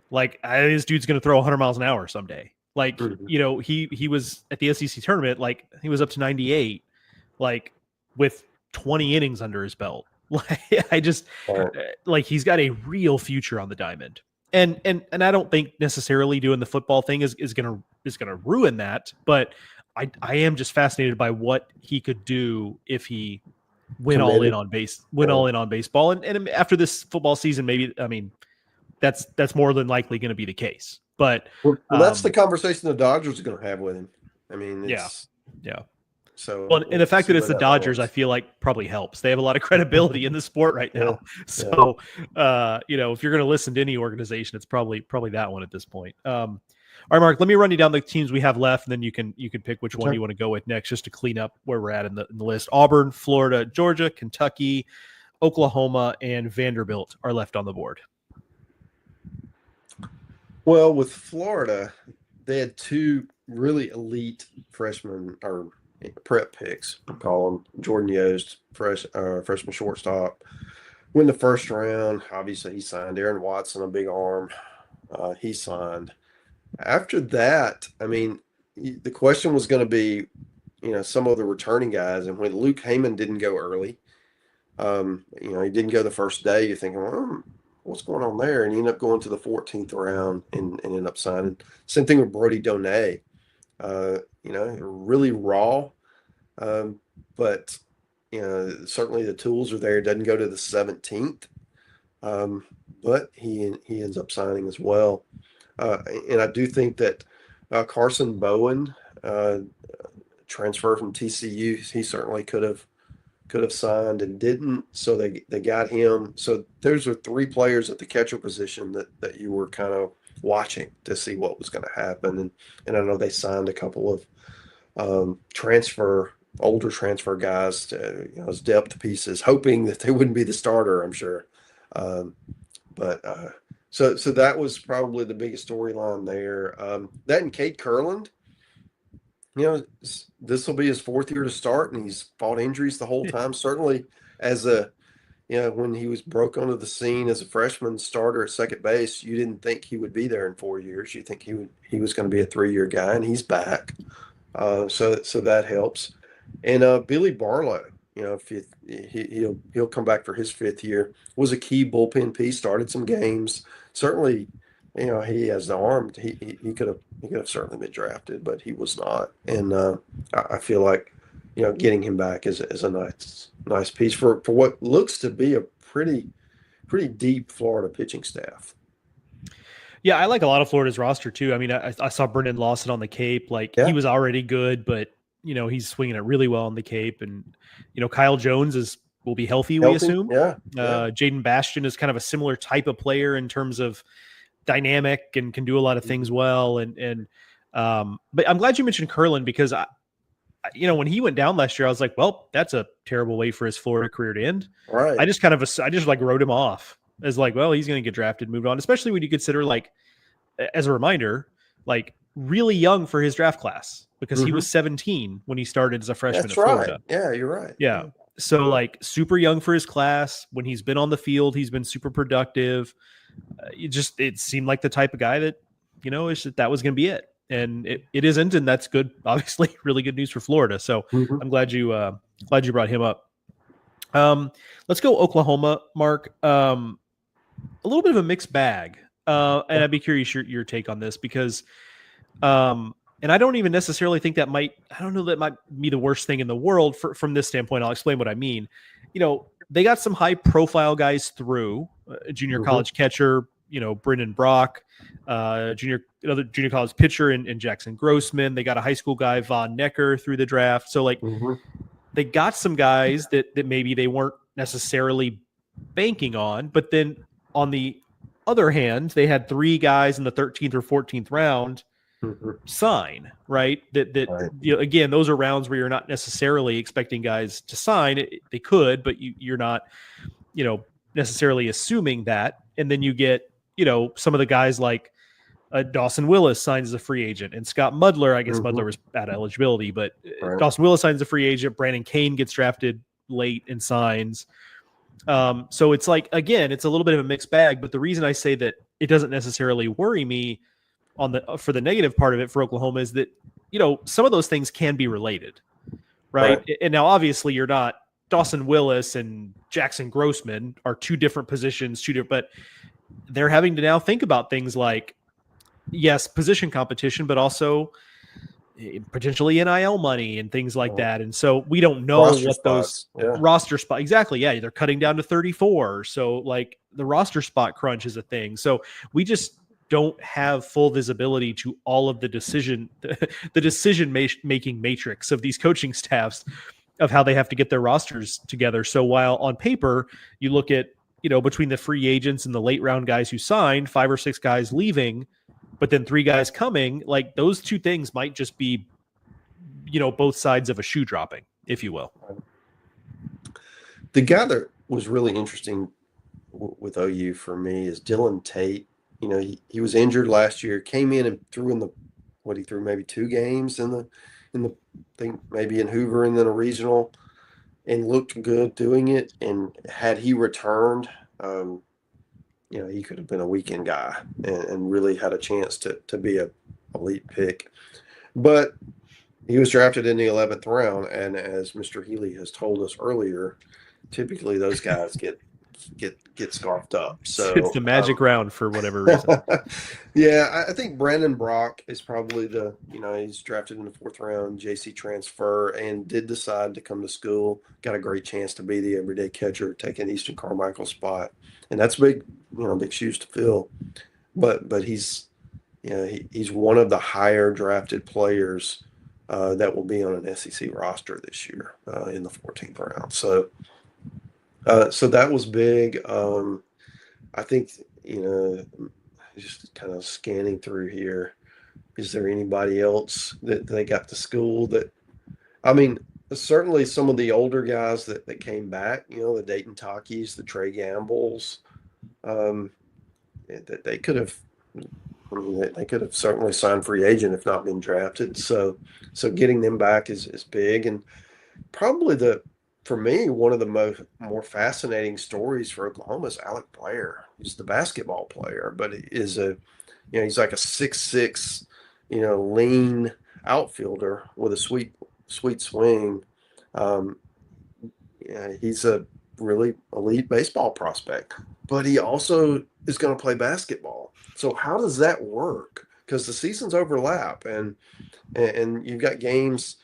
Speaker 1: like, this dude's going to throw 100 miles an hour someday. Like, he was at the SEC tournament, like, he was up to 98, like, with 20 innings under his belt. Like, he's got a real future on the diamond. And I don't think necessarily doing the football thing is gonna ruin that, but I am just fascinated by what he could do if he went all in on baseball. And after this football season, maybe, I mean, that's more than likely going to be the case. But
Speaker 2: that's the conversation the Dodgers are going to have with him. I mean,
Speaker 1: yeah.
Speaker 2: So,
Speaker 1: and the fact that it's the Dodgers, I feel like probably helps. They have a lot of credibility in the sport right now. So, if you're going to listen to any organization, it's probably that one at this point. All right, Mark, let me run you down the teams we have left, and then you can pick which one you want to go with next, just to clean up where we're at in the list. Auburn, Florida, Georgia, Kentucky, Oklahoma, and Vanderbilt are left on the board.
Speaker 2: Well, with Florida, they had two really elite freshmen or prep picks, we call them. Jordan Yost, freshman shortstop, win the first round. Obviously, he signed. Aaron Watson, a big arm, he signed. After that, I mean, the question was going to be, some of the returning guys. And when Luke Heyman didn't go early, he didn't go the first day, you're thinking, well, what's going on there? And he ended up going to the 14th round and ended up signing. Same thing with Brody Donay. Really raw, but certainly the tools are there. Doesn't go to the 17th, but he ends up signing as well. And I do think that Carson Bowen, transfer from TCU, he certainly could have signed and didn't. So they got him. So those are three players at the catcher position that you were kind of watching to see what was going to happen. And I know they signed a couple of older transfer guys to, as depth pieces, hoping that they wouldn't be the starter, I'm sure. So that was probably the biggest storyline there. That and Cade Kurland, this will be his fourth year to start, and he's fought injuries the whole time. Certainly as when he was broke onto the scene as a freshman starter at second base, you didn't think he would be there in 4 years. You think he was going to be a 3-year guy, and he's back. So that helps. And Billy Barlow, he'll come back for his fifth year. Was a key bullpen piece. Started some games. Certainly, he has the arm. He could have certainly been drafted, but he was not. And I feel like getting him back is a nice piece for what looks to be a pretty deep Florida pitching staff.
Speaker 1: Yeah, I like a lot of Florida's roster too. I mean, I saw Brendan Lawson on the Cape. Like, he was already good, but he's swinging it really well on the Cape. And Kyle Jones will be healthy, we assume.
Speaker 2: Yeah.
Speaker 1: Jaden Bastian is kind of a similar type of player in terms of dynamic and can do a lot of things well. But I'm glad you mentioned Kurland, because when he went down last year, I was like, well, that's a terrible way for his Florida career to end.
Speaker 2: Right.
Speaker 1: I just wrote him off as like, well, he's going to get drafted, moved on, especially when you consider, like, as a reminder, like, really young for his draft class, because he was 17 when he started as a freshman at Florida.
Speaker 2: Right. Yeah, you're right.
Speaker 1: Yeah. So, like, super young for his class. When he's been on the field, he's been super productive. It seemed like the type of guy that, that was going to be it. And it isn't, and that's good. Obviously, really good news for Florida. So I'm glad you brought him up. Let's go Oklahoma, Mark. A little bit of a mixed bag, and I'd be curious your take on this, because, and I don't even necessarily think that might be the worst thing in the world from this standpoint. I'll explain what I mean. They got some high profile guys through, junior college catcher, Brendan Brock, junior college pitcher and Jackson Grossman. They got a high school guy, Von Necker, through the draft. So, like, they got some guys that maybe they weren't necessarily banking on, but then on the other hand, they had 3 guys in the 13th or 14th round sign, right? That you know, again, those are rounds where you're not necessarily expecting guys to sign. They could, but you're not, you know, necessarily assuming that. And then you get, you know, some of the guys like Dawson Willis signs as a free agent, and Scott Mudler, I guess Mudler was out of eligibility, but Dawson Willis signs as a free agent. Brandon Kane gets drafted late and signs. So it's like, again, it's a little bit of a mixed bag, but the reason I say that it doesn't necessarily worry me for the negative part of it for Oklahoma is that, you know, some of those things can be related, right? And now obviously you're not Dawson Willis and Jackson Grossman are 2 different positions, but they're having to now think about things like, yes, position competition, but also potentially NIL money and things like that. And so we don't know roster spots. Roster spot. Exactly. Yeah. They're cutting down to 34. So like the roster spot crunch is a thing. So we just don't have full visibility to all of the decision making matrix of these coaching staffs of how they have to get their rosters together. So while on paper you look at, you know, between the free agents and the late round guys who signed, 5 or 6 guys leaving, but then 3 guys coming, like those 2 things might just be, you know, both sides of a shoe dropping, if you will.
Speaker 2: The guy that was really interesting with OU for me is Dylan Tate. You know, he was injured last year, came in and threw maybe 2 games in the thing, maybe in Hoover and then a regional, and looked good doing it. And had he returned, you know, he could have been a weekend guy and really had a chance to be a elite pick. But he was drafted in the 11th round, and as Mr. Healy has told us earlier, typically those guys get scarfed up. So
Speaker 1: it's the magic round for whatever reason.
Speaker 2: Yeah, I think Brandon Brock is probably he's drafted in the 4th round, JC transfer, and did decide to come to school. Got a great chance to be the everyday catcher, taking Easton Carmichael's spot, and that's big shoes to fill. But he's he's one of the higher drafted players that will be on an SEC roster this year in the 14th round. So that was big. I think, just kind of scanning through here, is there anybody else that they got to school that, I mean, certainly some of the older guys that came back, the Dayton Takis, the Trey Gambles, that they could have, they could have certainly signed free agent if not been drafted. So getting them back is big. And probably for me, one of the more fascinating stories for Oklahoma is Alec Blair. He's the basketball player, but he's like a 6'6", lean outfielder with a sweet swing. He's a really elite baseball prospect, but he also is going to play basketball. So how does that work? Because the seasons overlap, and you've got games.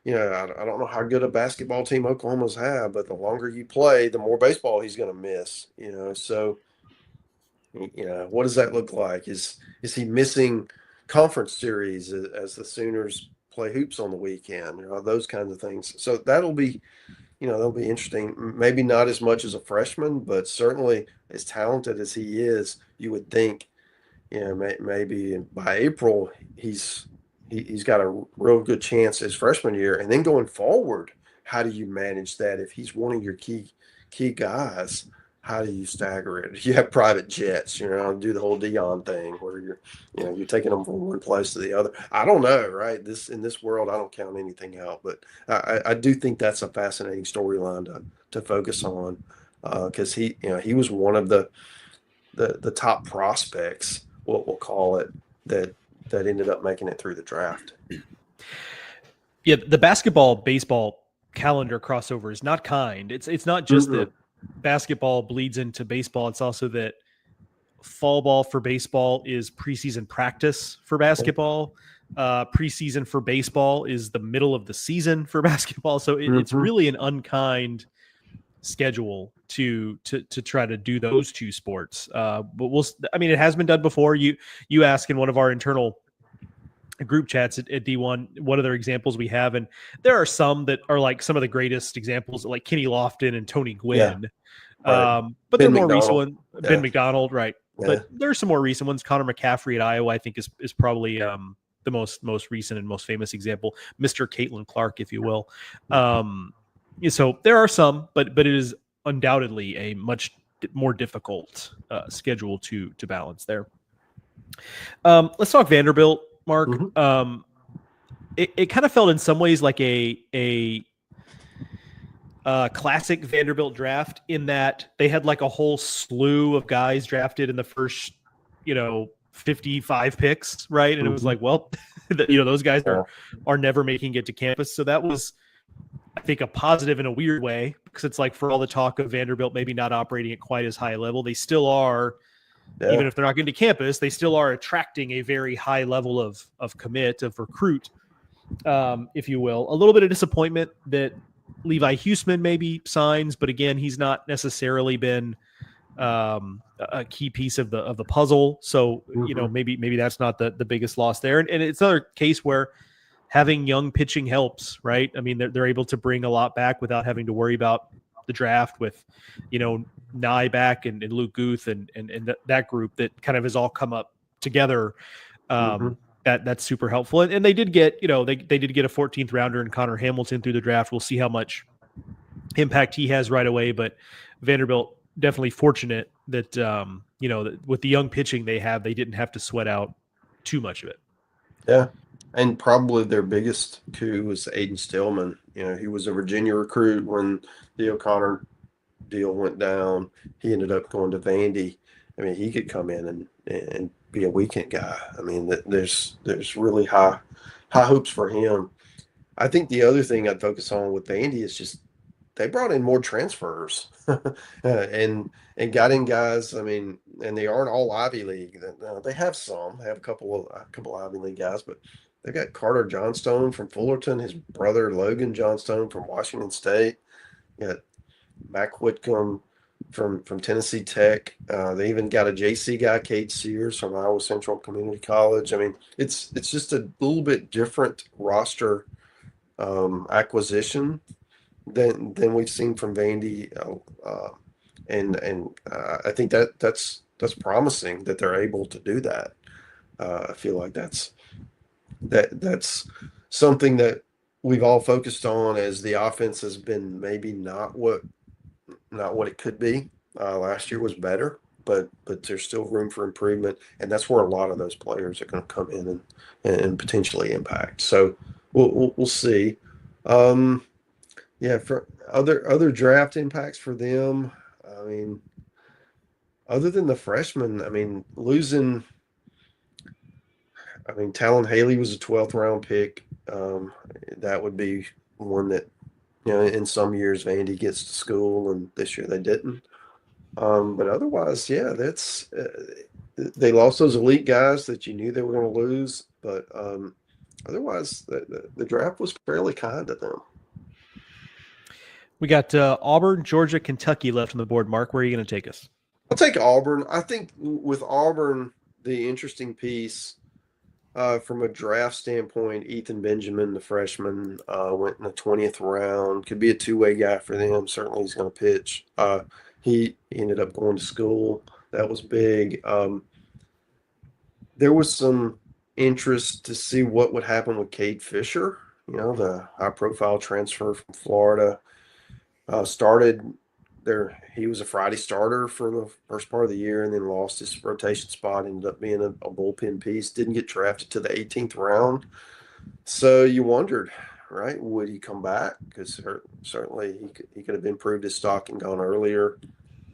Speaker 2: I don't know how good a basketball team Oklahoma's have, but the longer you play, the more baseball he's going to miss. So what does that look like? Is he missing conference series as the Sooners play hoops on the weekend? Those kinds of things. So that'll be interesting. Maybe not as much as a freshman, but certainly as talented as he is, you would think, maybe by April he's got a real good chance his freshman year. And then going forward, how do you manage that? If he's one of your key guys, how do you stagger it? You have private jets, do the whole Dion thing where you're taking them from one place to the other. I don't know, right? In this world, I don't count anything out, but I do think that's a fascinating storyline to focus on, because he was one of the top prospects, what we'll call it, that ended up making it through the draft.
Speaker 1: Yeah, the baseball calendar crossover is not kind. It's not just that basketball bleeds into baseball. It's also that fall ball for baseball is preseason practice for basketball. Preseason for baseball is the middle of the season for basketball. So it's really an unkind schedule to try to do those 2 sports. But it has been done before. You ask in one of our internal group chats at D1, what other examples we have. And there are some that are like some of the greatest examples, like Kenny Lofton and Tony
Speaker 2: Yeah,
Speaker 1: Gwynn.
Speaker 2: right.
Speaker 1: But they're
Speaker 2: Ben
Speaker 1: more recent
Speaker 2: McDonald.
Speaker 1: ones. Ben
Speaker 2: Yeah,
Speaker 1: McDonald, right.
Speaker 2: yeah.
Speaker 1: But there's some more recent ones. Connor McCaffrey at Iowa, I think, is probably the most recent and most famous example. Mr. Caitlin Clark, if you will. So there are some, but it is undoubtedly a much more difficult schedule to balance there. Let's talk Vanderbilt, Mark.
Speaker 2: Mm-hmm.
Speaker 1: It kind of felt in some ways like a classic Vanderbilt draft in that they had like a whole slew of guys drafted in the first, 55 picks, right? And it was like, well, those guys are never making it to campus. So that was, I think, a positive in a weird way, because it's like, for all the talk of Vanderbilt maybe not operating at quite as high a level, they still are, even if they're not going to campus, they still are attracting a very high level of commit, of recruit, if you will. A little bit of disappointment that Levi Huseman maybe signs, but again, he's not necessarily been a key piece of the puzzle. So, maybe that's not the biggest loss there. And it's another case where having young pitching helps, right? I mean, they're able to bring a lot back without having to worry about the draft with, Nye back and Luke Guth and that group that kind of has all come up together. That's super helpful. And they did get, they did get a 14th rounder in Connor Hamilton through the draft. We'll see how much impact he has right away, but Vanderbilt definitely fortunate that, that with the young pitching they have, they didn't have to sweat out too much of it.
Speaker 2: Yeah. And probably their biggest coup was Aiden Stillman. He was a Virginia recruit when the O'Connor deal went down. He ended up going to Vandy. I mean, he could come in and be a weekend guy. I mean, there's really high hopes for him. I think the other thing I'd focus on with Vandy is just they brought in more transfers and got in guys. I mean, and they aren't all Ivy League. They have some. They have a couple Ivy League guys, but they've got Carter Johnstone from Fullerton, his brother Logan Johnstone from Washington State. You got Mac Whitcomb from Tennessee Tech. They even got a JC guy, Cade Sears from Iowa Central Community College. I mean, it's just a little bit different roster acquisition than we've seen from Vandy, and I think that's promising that they're able to do that. I feel like that's something that we've all focused on, as the offense has been maybe not what it could be. Last year was better, but there's still room for improvement, and that's where a lot of those players are going to come in and potentially impact. So we'll see. For other draft impacts for them, I mean, other than the freshmen, I mean, Talon Haley was a 12th round pick. That would be one that, in some years Vandy gets to school, and this year they didn't. But otherwise, that's they lost those elite guys that you knew they were going to lose. But otherwise, the draft was fairly kind to them.
Speaker 1: We got Auburn, Georgia, Kentucky left on the board. Mark, where are you going to take us?
Speaker 2: I'll take Auburn. I think with Auburn, the interesting piece from a draft standpoint, Ethan Benjamin, the freshman, went in the 20th round. Could be a two-way guy for them. Certainly he's going to pitch. He ended up going to school. That was big. There was some interest to see what would happen with Cade Fisher, the high-profile transfer from Florida. Started there. He was a Friday starter for the first part of the year, and then lost his rotation spot. Ended up being a bullpen piece. Didn't get drafted to the 18th round. So you wondered, right? Would he come back? Because certainly he could have improved his stock and gone earlier,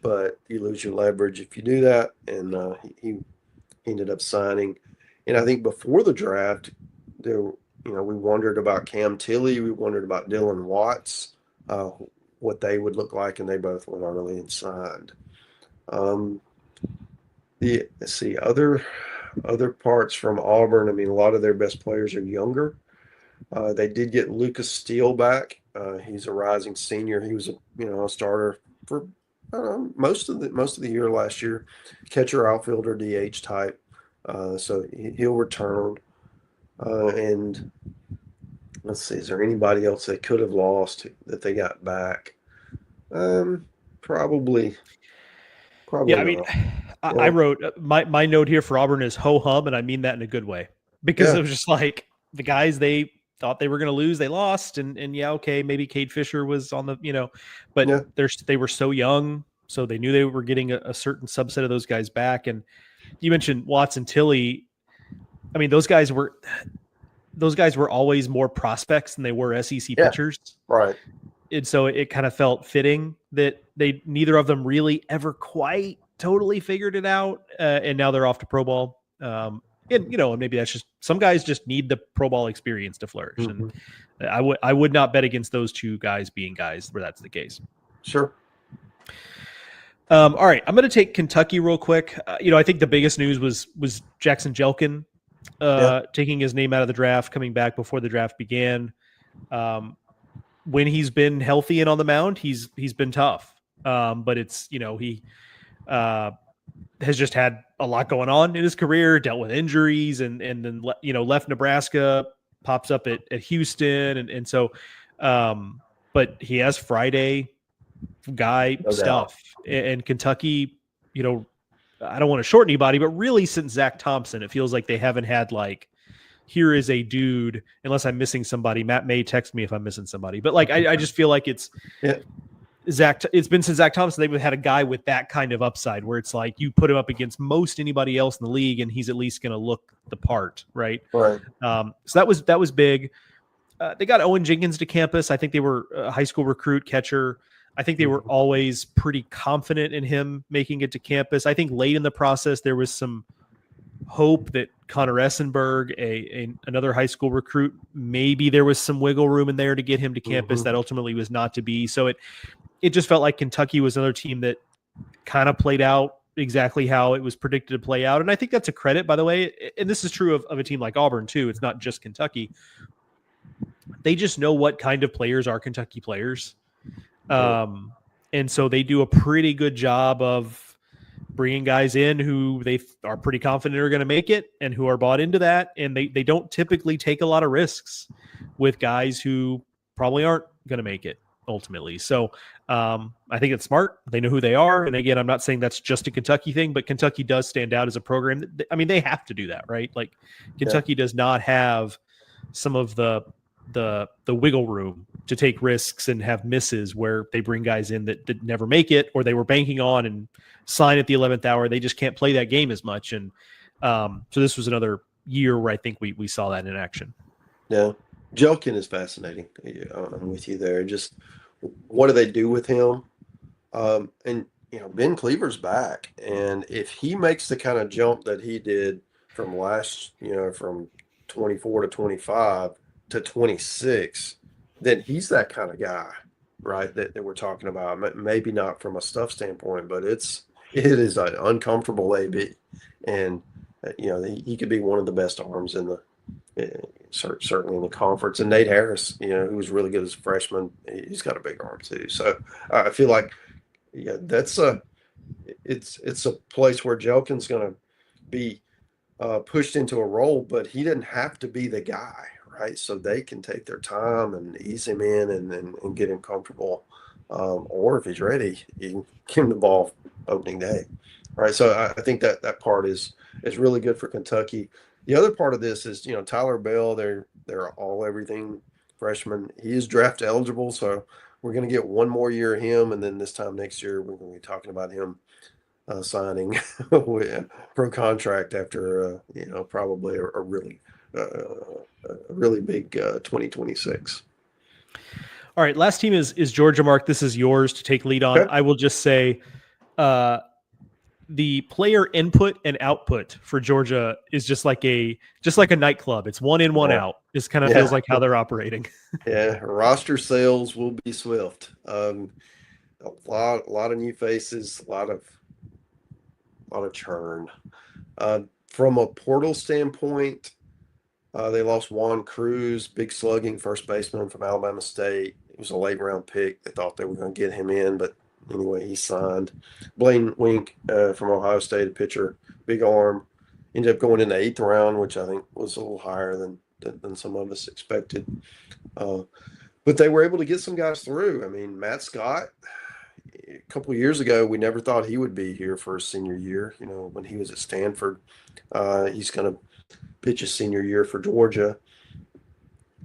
Speaker 2: but you lose your leverage if you do that. And he ended up signing. And I think before the draft, we wondered about Cam Tilley. We wondered about Dylan Watts. What they would look like, and they both went early and signed. Let's see, other parts from Auburn. I mean, a lot of their best players are younger. They did get Lucas Steele back. He's a rising senior. He was a starter for most of the year last year. Catcher, outfielder, DH type. So he'll return. And let's see, is there anybody else they could have lost that they got back? Probably,
Speaker 1: Yeah,
Speaker 2: probably
Speaker 1: I mean,
Speaker 2: not.
Speaker 1: I
Speaker 2: Yeah,
Speaker 1: wrote my note here for Auburn is ho hum, and I mean that in a good way because it
Speaker 2: yeah,
Speaker 1: was just like the guys they thought they were going to lose, they lost, and yeah, okay, maybe Cade Fisher was on the but
Speaker 2: yeah,
Speaker 1: they were so young, so they knew they were getting a certain subset of those guys back. And you mentioned Watson Tilly. I mean, those guys were always more prospects than they were SEC
Speaker 2: yeah.
Speaker 1: pitchers.
Speaker 2: Right.
Speaker 1: And so it kind of felt fitting that they neither of them really ever quite totally figured it out, and now they're off to pro ball. And maybe that's just some guys just need the pro ball experience to flourish, and
Speaker 2: Mm-hmm.
Speaker 1: I would not bet against those two guys being guys where that's the case.
Speaker 2: Sure.
Speaker 1: All right, I'm going to take Kentucky real quick. I think the biggest news was Jackson Jelkin
Speaker 2: Yeah.
Speaker 1: taking his name out of the draft, coming back before the draft began. When he's been healthy and on the mound, he's been tough. But it's he has just had a lot going on in his career, dealt with injuries, and then left Nebraska, pops up at Houston, and so, but he has Friday guy
Speaker 2: No doubt.
Speaker 1: stuff, and Kentucky, I don't want to short anybody, but really since Zach Thompson, it feels like they haven't had like, here is a dude, unless I'm missing somebody. Matt may text me if I'm missing somebody, but like, I just feel like it's
Speaker 2: Yeah.
Speaker 1: it's been since Zach Thompson, they've had a guy with that kind of upside where it's like you put him up against most anybody else in the league and he's at least going to look the part. Right.
Speaker 2: Right.
Speaker 1: So that was big. They got Owen Jenkins to campus. I think they were a high school recruit catcher. I think they were always pretty confident in him making it to campus. I think late in the process, there was some hope that Connor Essenberg, another high school recruit, maybe there was some wiggle room in there to get him to campus. That ultimately was not to be. So it just felt like Kentucky was another team that kind of played out exactly how it was predicted to play out. And I think that's a credit, by the way. And this is true of a team like Auburn too. It's not just Kentucky. They just know what kind of players are Kentucky players. And so they do a pretty good job of bringing guys in who they are pretty confident are going to make it and who are bought into that. And they don't typically take a lot of risks with guys who probably aren't going to make it ultimately. So I think it's smart. They know who they are. And again, I'm not saying that's just a Kentucky thing, but Kentucky does stand out as a program. I mean, they have to do that, right? Like Kentucky does not have some of the wiggle room to take risks and have misses where they bring guys in that never make it, or they were banking on and sign at the 11th hour. They just can't play that game as much. And so this was another year where I think we saw that in action.
Speaker 2: Yeah. Jelkin is fascinating. I'm with you there. Just what do they do with him? And Ben Cleaver's back, and if he makes the kind of jump that he did from from 24 to 25 to 26, then he's that kind of guy, right? That we're talking about. Maybe not from a stuff standpoint, but it is an uncomfortable AB, and he could be one of the best arms in the certainly in the conference. And Nate Harris, who was really good as a freshman, he's got a big arm too. So I feel like it's a place where Jelkin's going to be pushed into a role, but he didn't have to be the guy, right? So they can take their time and ease him in and get him comfortable. Or if he's ready, you can give him the ball opening day, right? So I think that part is really good for Kentucky. The other part of this is, Tyler Bell, they're all everything freshman. He is draft eligible, so we're going to get one more year of him, and then this time next year we're going to be talking about him signing pro contract after probably a really big 2026.
Speaker 1: All right, last team is Georgia. Mark, this is yours to take lead on.
Speaker 2: Okay.
Speaker 1: I will just say the player input and output for Georgia is just like a nightclub. It's one in, one out. This kind of feels like how they're operating.
Speaker 2: Yeah, roster sales will be swift. A lot of new faces, a lot of churn. From a portal standpoint, they lost Juan Cruz, big slugging first baseman from Alabama State. He was a late round pick. They thought they were going to get him in, but anyway, he signed. Blaine Wink from Ohio State, a pitcher, big arm. Ended up going in the 8th round, which I think was a little higher than than some of us expected. But they were able to get some guys through. I mean, Matt Scott, a couple of years ago, we never thought he would be here for his senior year. You know, when he was at Stanford, he's going to pitch his senior year for Georgia.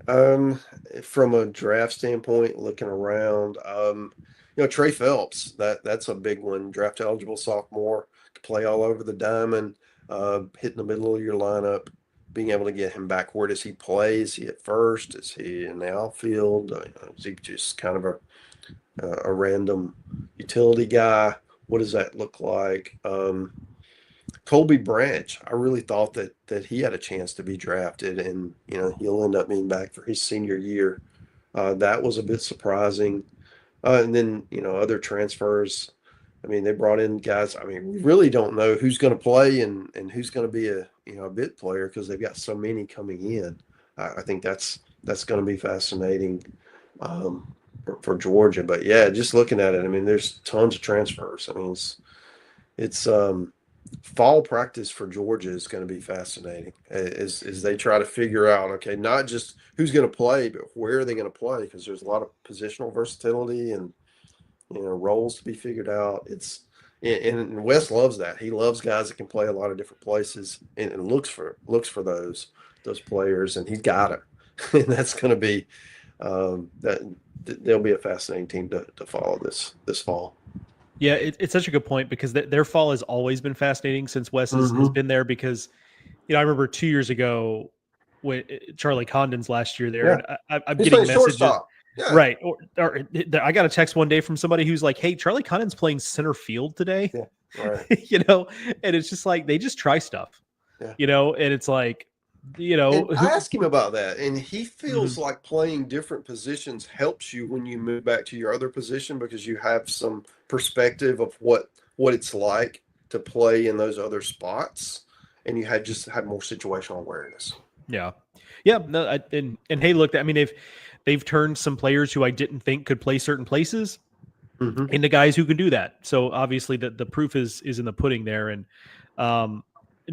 Speaker 2: From a draft standpoint, looking around, Trey Phelps, that's a big one. Draft eligible sophomore, to play all over the diamond, hitting the middle of your lineup, being able to get him back. Where does he play? Is he at first? Is he in the outfield? Is he just kind of a random utility guy? What does that look like? Colby Branch, I really thought that he had a chance to be drafted, and he'll end up being back for his senior year. That was a bit surprising. And then other transfers. I mean, they brought in guys. I mean, we really don't know who's going to play and who's going to be a bit player because they've got so many coming in. I think that's going to be fascinating for Georgia. But yeah, just looking at it, I mean, there's tons of transfers. I mean, it's fall practice for Georgia is going to be fascinating as they try to figure out, okay, not just who's going to play, but where are they going to play? Because there's a lot of positional versatility and roles to be figured out. And Wes loves that. He loves guys that can play a lot of different places and looks for those players, and he's got it. And that's going to be they'll be a fascinating team to follow this fall.
Speaker 1: Yeah, it's such a good point because their fall has always been fascinating since Wes has been there. Because I remember 2 years ago when Charlie Condon's last year there,
Speaker 2: yeah.
Speaker 1: and I'm getting messages.
Speaker 2: Shortstop. Yeah.
Speaker 1: Right. Or I got a text one day from somebody who's like, "Hey, Charlie Condon's playing center field today."
Speaker 2: Yeah. Right.
Speaker 1: And it's just like they just try stuff.
Speaker 2: Yeah.
Speaker 1: And it's like,
Speaker 2: and I asked him about that, and he feels like playing different positions helps you when you move back to your other position because you have some perspective of what it's like to play in those other spots, and you just have more situational awareness.
Speaker 1: Yeah. No, and hey, look, I mean, they've turned some players who I didn't think could play certain places into guys who can do that. So obviously the proof is in the pudding there. And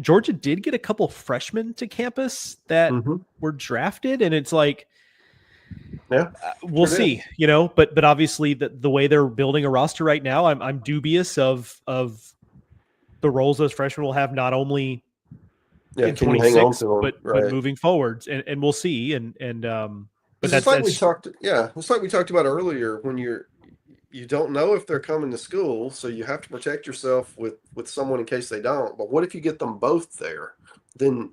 Speaker 1: Georgia did get a couple freshmen to campus that were drafted, and it's like, we'll see, but obviously the way they're building a roster right now, I'm dubious of the roles those freshmen will have, not only in 26, but moving forwards, and we'll see. But
Speaker 2: it's like we talked about earlier, when you don't know if they're coming to school, so you have to protect yourself with someone in case they don't. But what if you get them both there? Then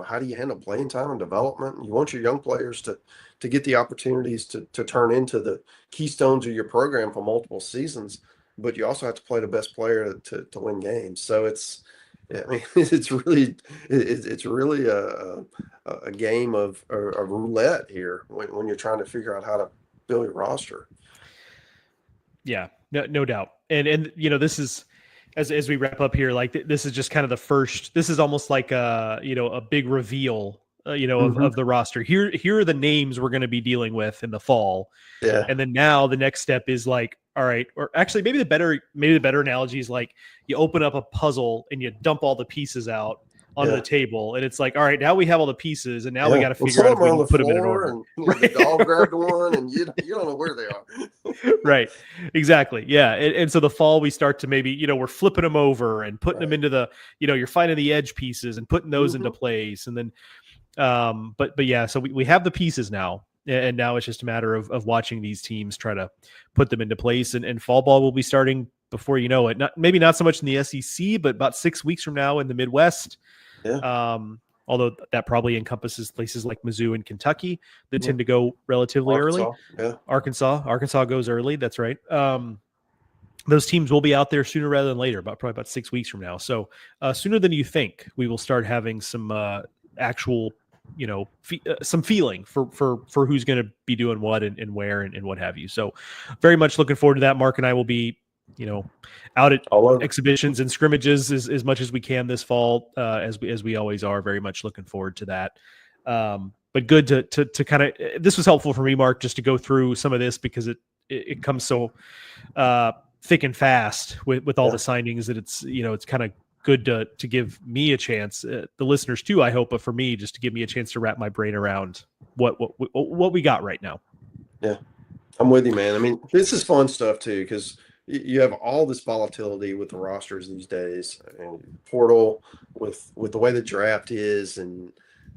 Speaker 2: how do you handle playing time and development? You want your young players to get the opportunities to turn into the keystones of your program for multiple seasons, but you also have to play the best player to win games. So it's really a game of a roulette here when you're trying to figure out how to build your roster.
Speaker 1: Yeah, no doubt. And this is, as we wrap up here, like this is just kind of the first. This is almost like a big reveal, of the roster. Here are the names we're going to be dealing with in the fall.
Speaker 2: Yeah.
Speaker 1: And then now the next step is like, all right, or actually maybe the better analogy is like you open up a puzzle and you dump all the pieces out onto the table, and it's like, all right, now we have all the pieces, and now we got to figure out if we can put them in an order.
Speaker 2: And, the dog grabbed one, and you don't know where they are.
Speaker 1: Right, exactly, yeah. And so the fall we start to maybe we're flipping them over and putting them into the you're finding the edge pieces and putting those into place, and then but yeah, so we have the pieces now, and now it's just a matter of watching these teams try to put them into place, and fall ball will be starting before you know it. Maybe not so much in the SEC, but about 6 weeks from now in the Midwest. Yeah. Although that probably encompasses places like Mizzou and Kentucky that tend to go relatively early.
Speaker 2: Yeah.
Speaker 1: Arkansas goes early. That's right. Those teams will be out there sooner rather than later, probably about 6 weeks from now. So sooner than you think, we will start having some actual, some feeling for who's going to be doing what and where and what have you. So very much looking forward to that. Mark and I will be out at exhibitions and scrimmages as much as we can this fall, as we always are. Very much looking forward to that. But good to kind of, this was helpful for me, Mark, just to go through some of this because it comes so thick and fast with all the signings that it's kind of good to give me a chance, the listeners too, I hope, but for me, just to give me a chance to wrap my brain around what we got right now.
Speaker 2: Yeah, I'm with you, man. I mean, this is fun stuff too, because you have all this volatility with the rosters these days, and portal with the way the draft is, and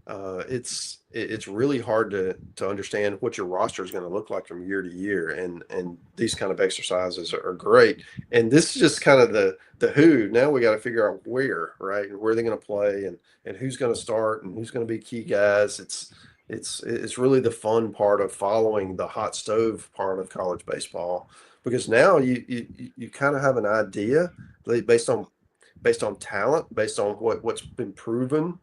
Speaker 2: it's really hard to understand what your roster is going to look like from year to year, and these kind of exercises are great. And this is just kind of the who. Now we got to figure out where, right, and where they're going to play, and who's going to start, and who's going to be key guys. It's really the fun part of following the hot stove part of college baseball, because now you kind of have an idea based on talent, based on what's been proven,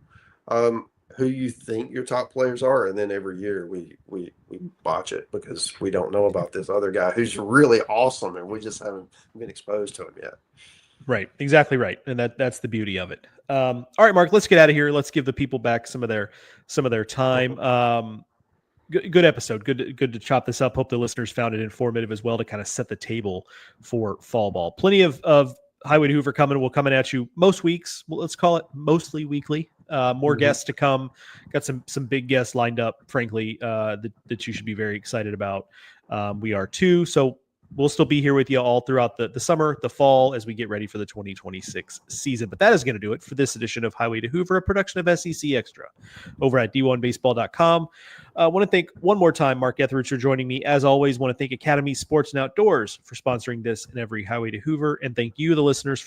Speaker 2: who you think your top players are, and then every year we botch it because we don't know about this other guy who's really awesome, and we just haven't been exposed to him yet.
Speaker 1: Right, exactly right, and that's the beauty of it. All right, Mark, let's get out of here. Let's give the people back some of their time. Good episode. Good to chop this up. Hope the listeners found it informative as well to kind of set the table for fall ball. Plenty of Highway to Hoover coming. We'll coming at you most weeks. Well, let's call it mostly weekly. More guests to come. Got some big guests lined up, frankly, that you should be very excited about. We are too. So we'll still be here with you all throughout the summer, the fall, as we get ready for the 2026 season. But that is going to do it for this edition of Highway to Hoover, a production of SEC Extra over at d1baseball.com. I want to thank one more time Mark Etheridge for joining me. As always, want to thank Academy Sports and Outdoors for sponsoring this and every Highway to Hoover. And thank you, the listeners, for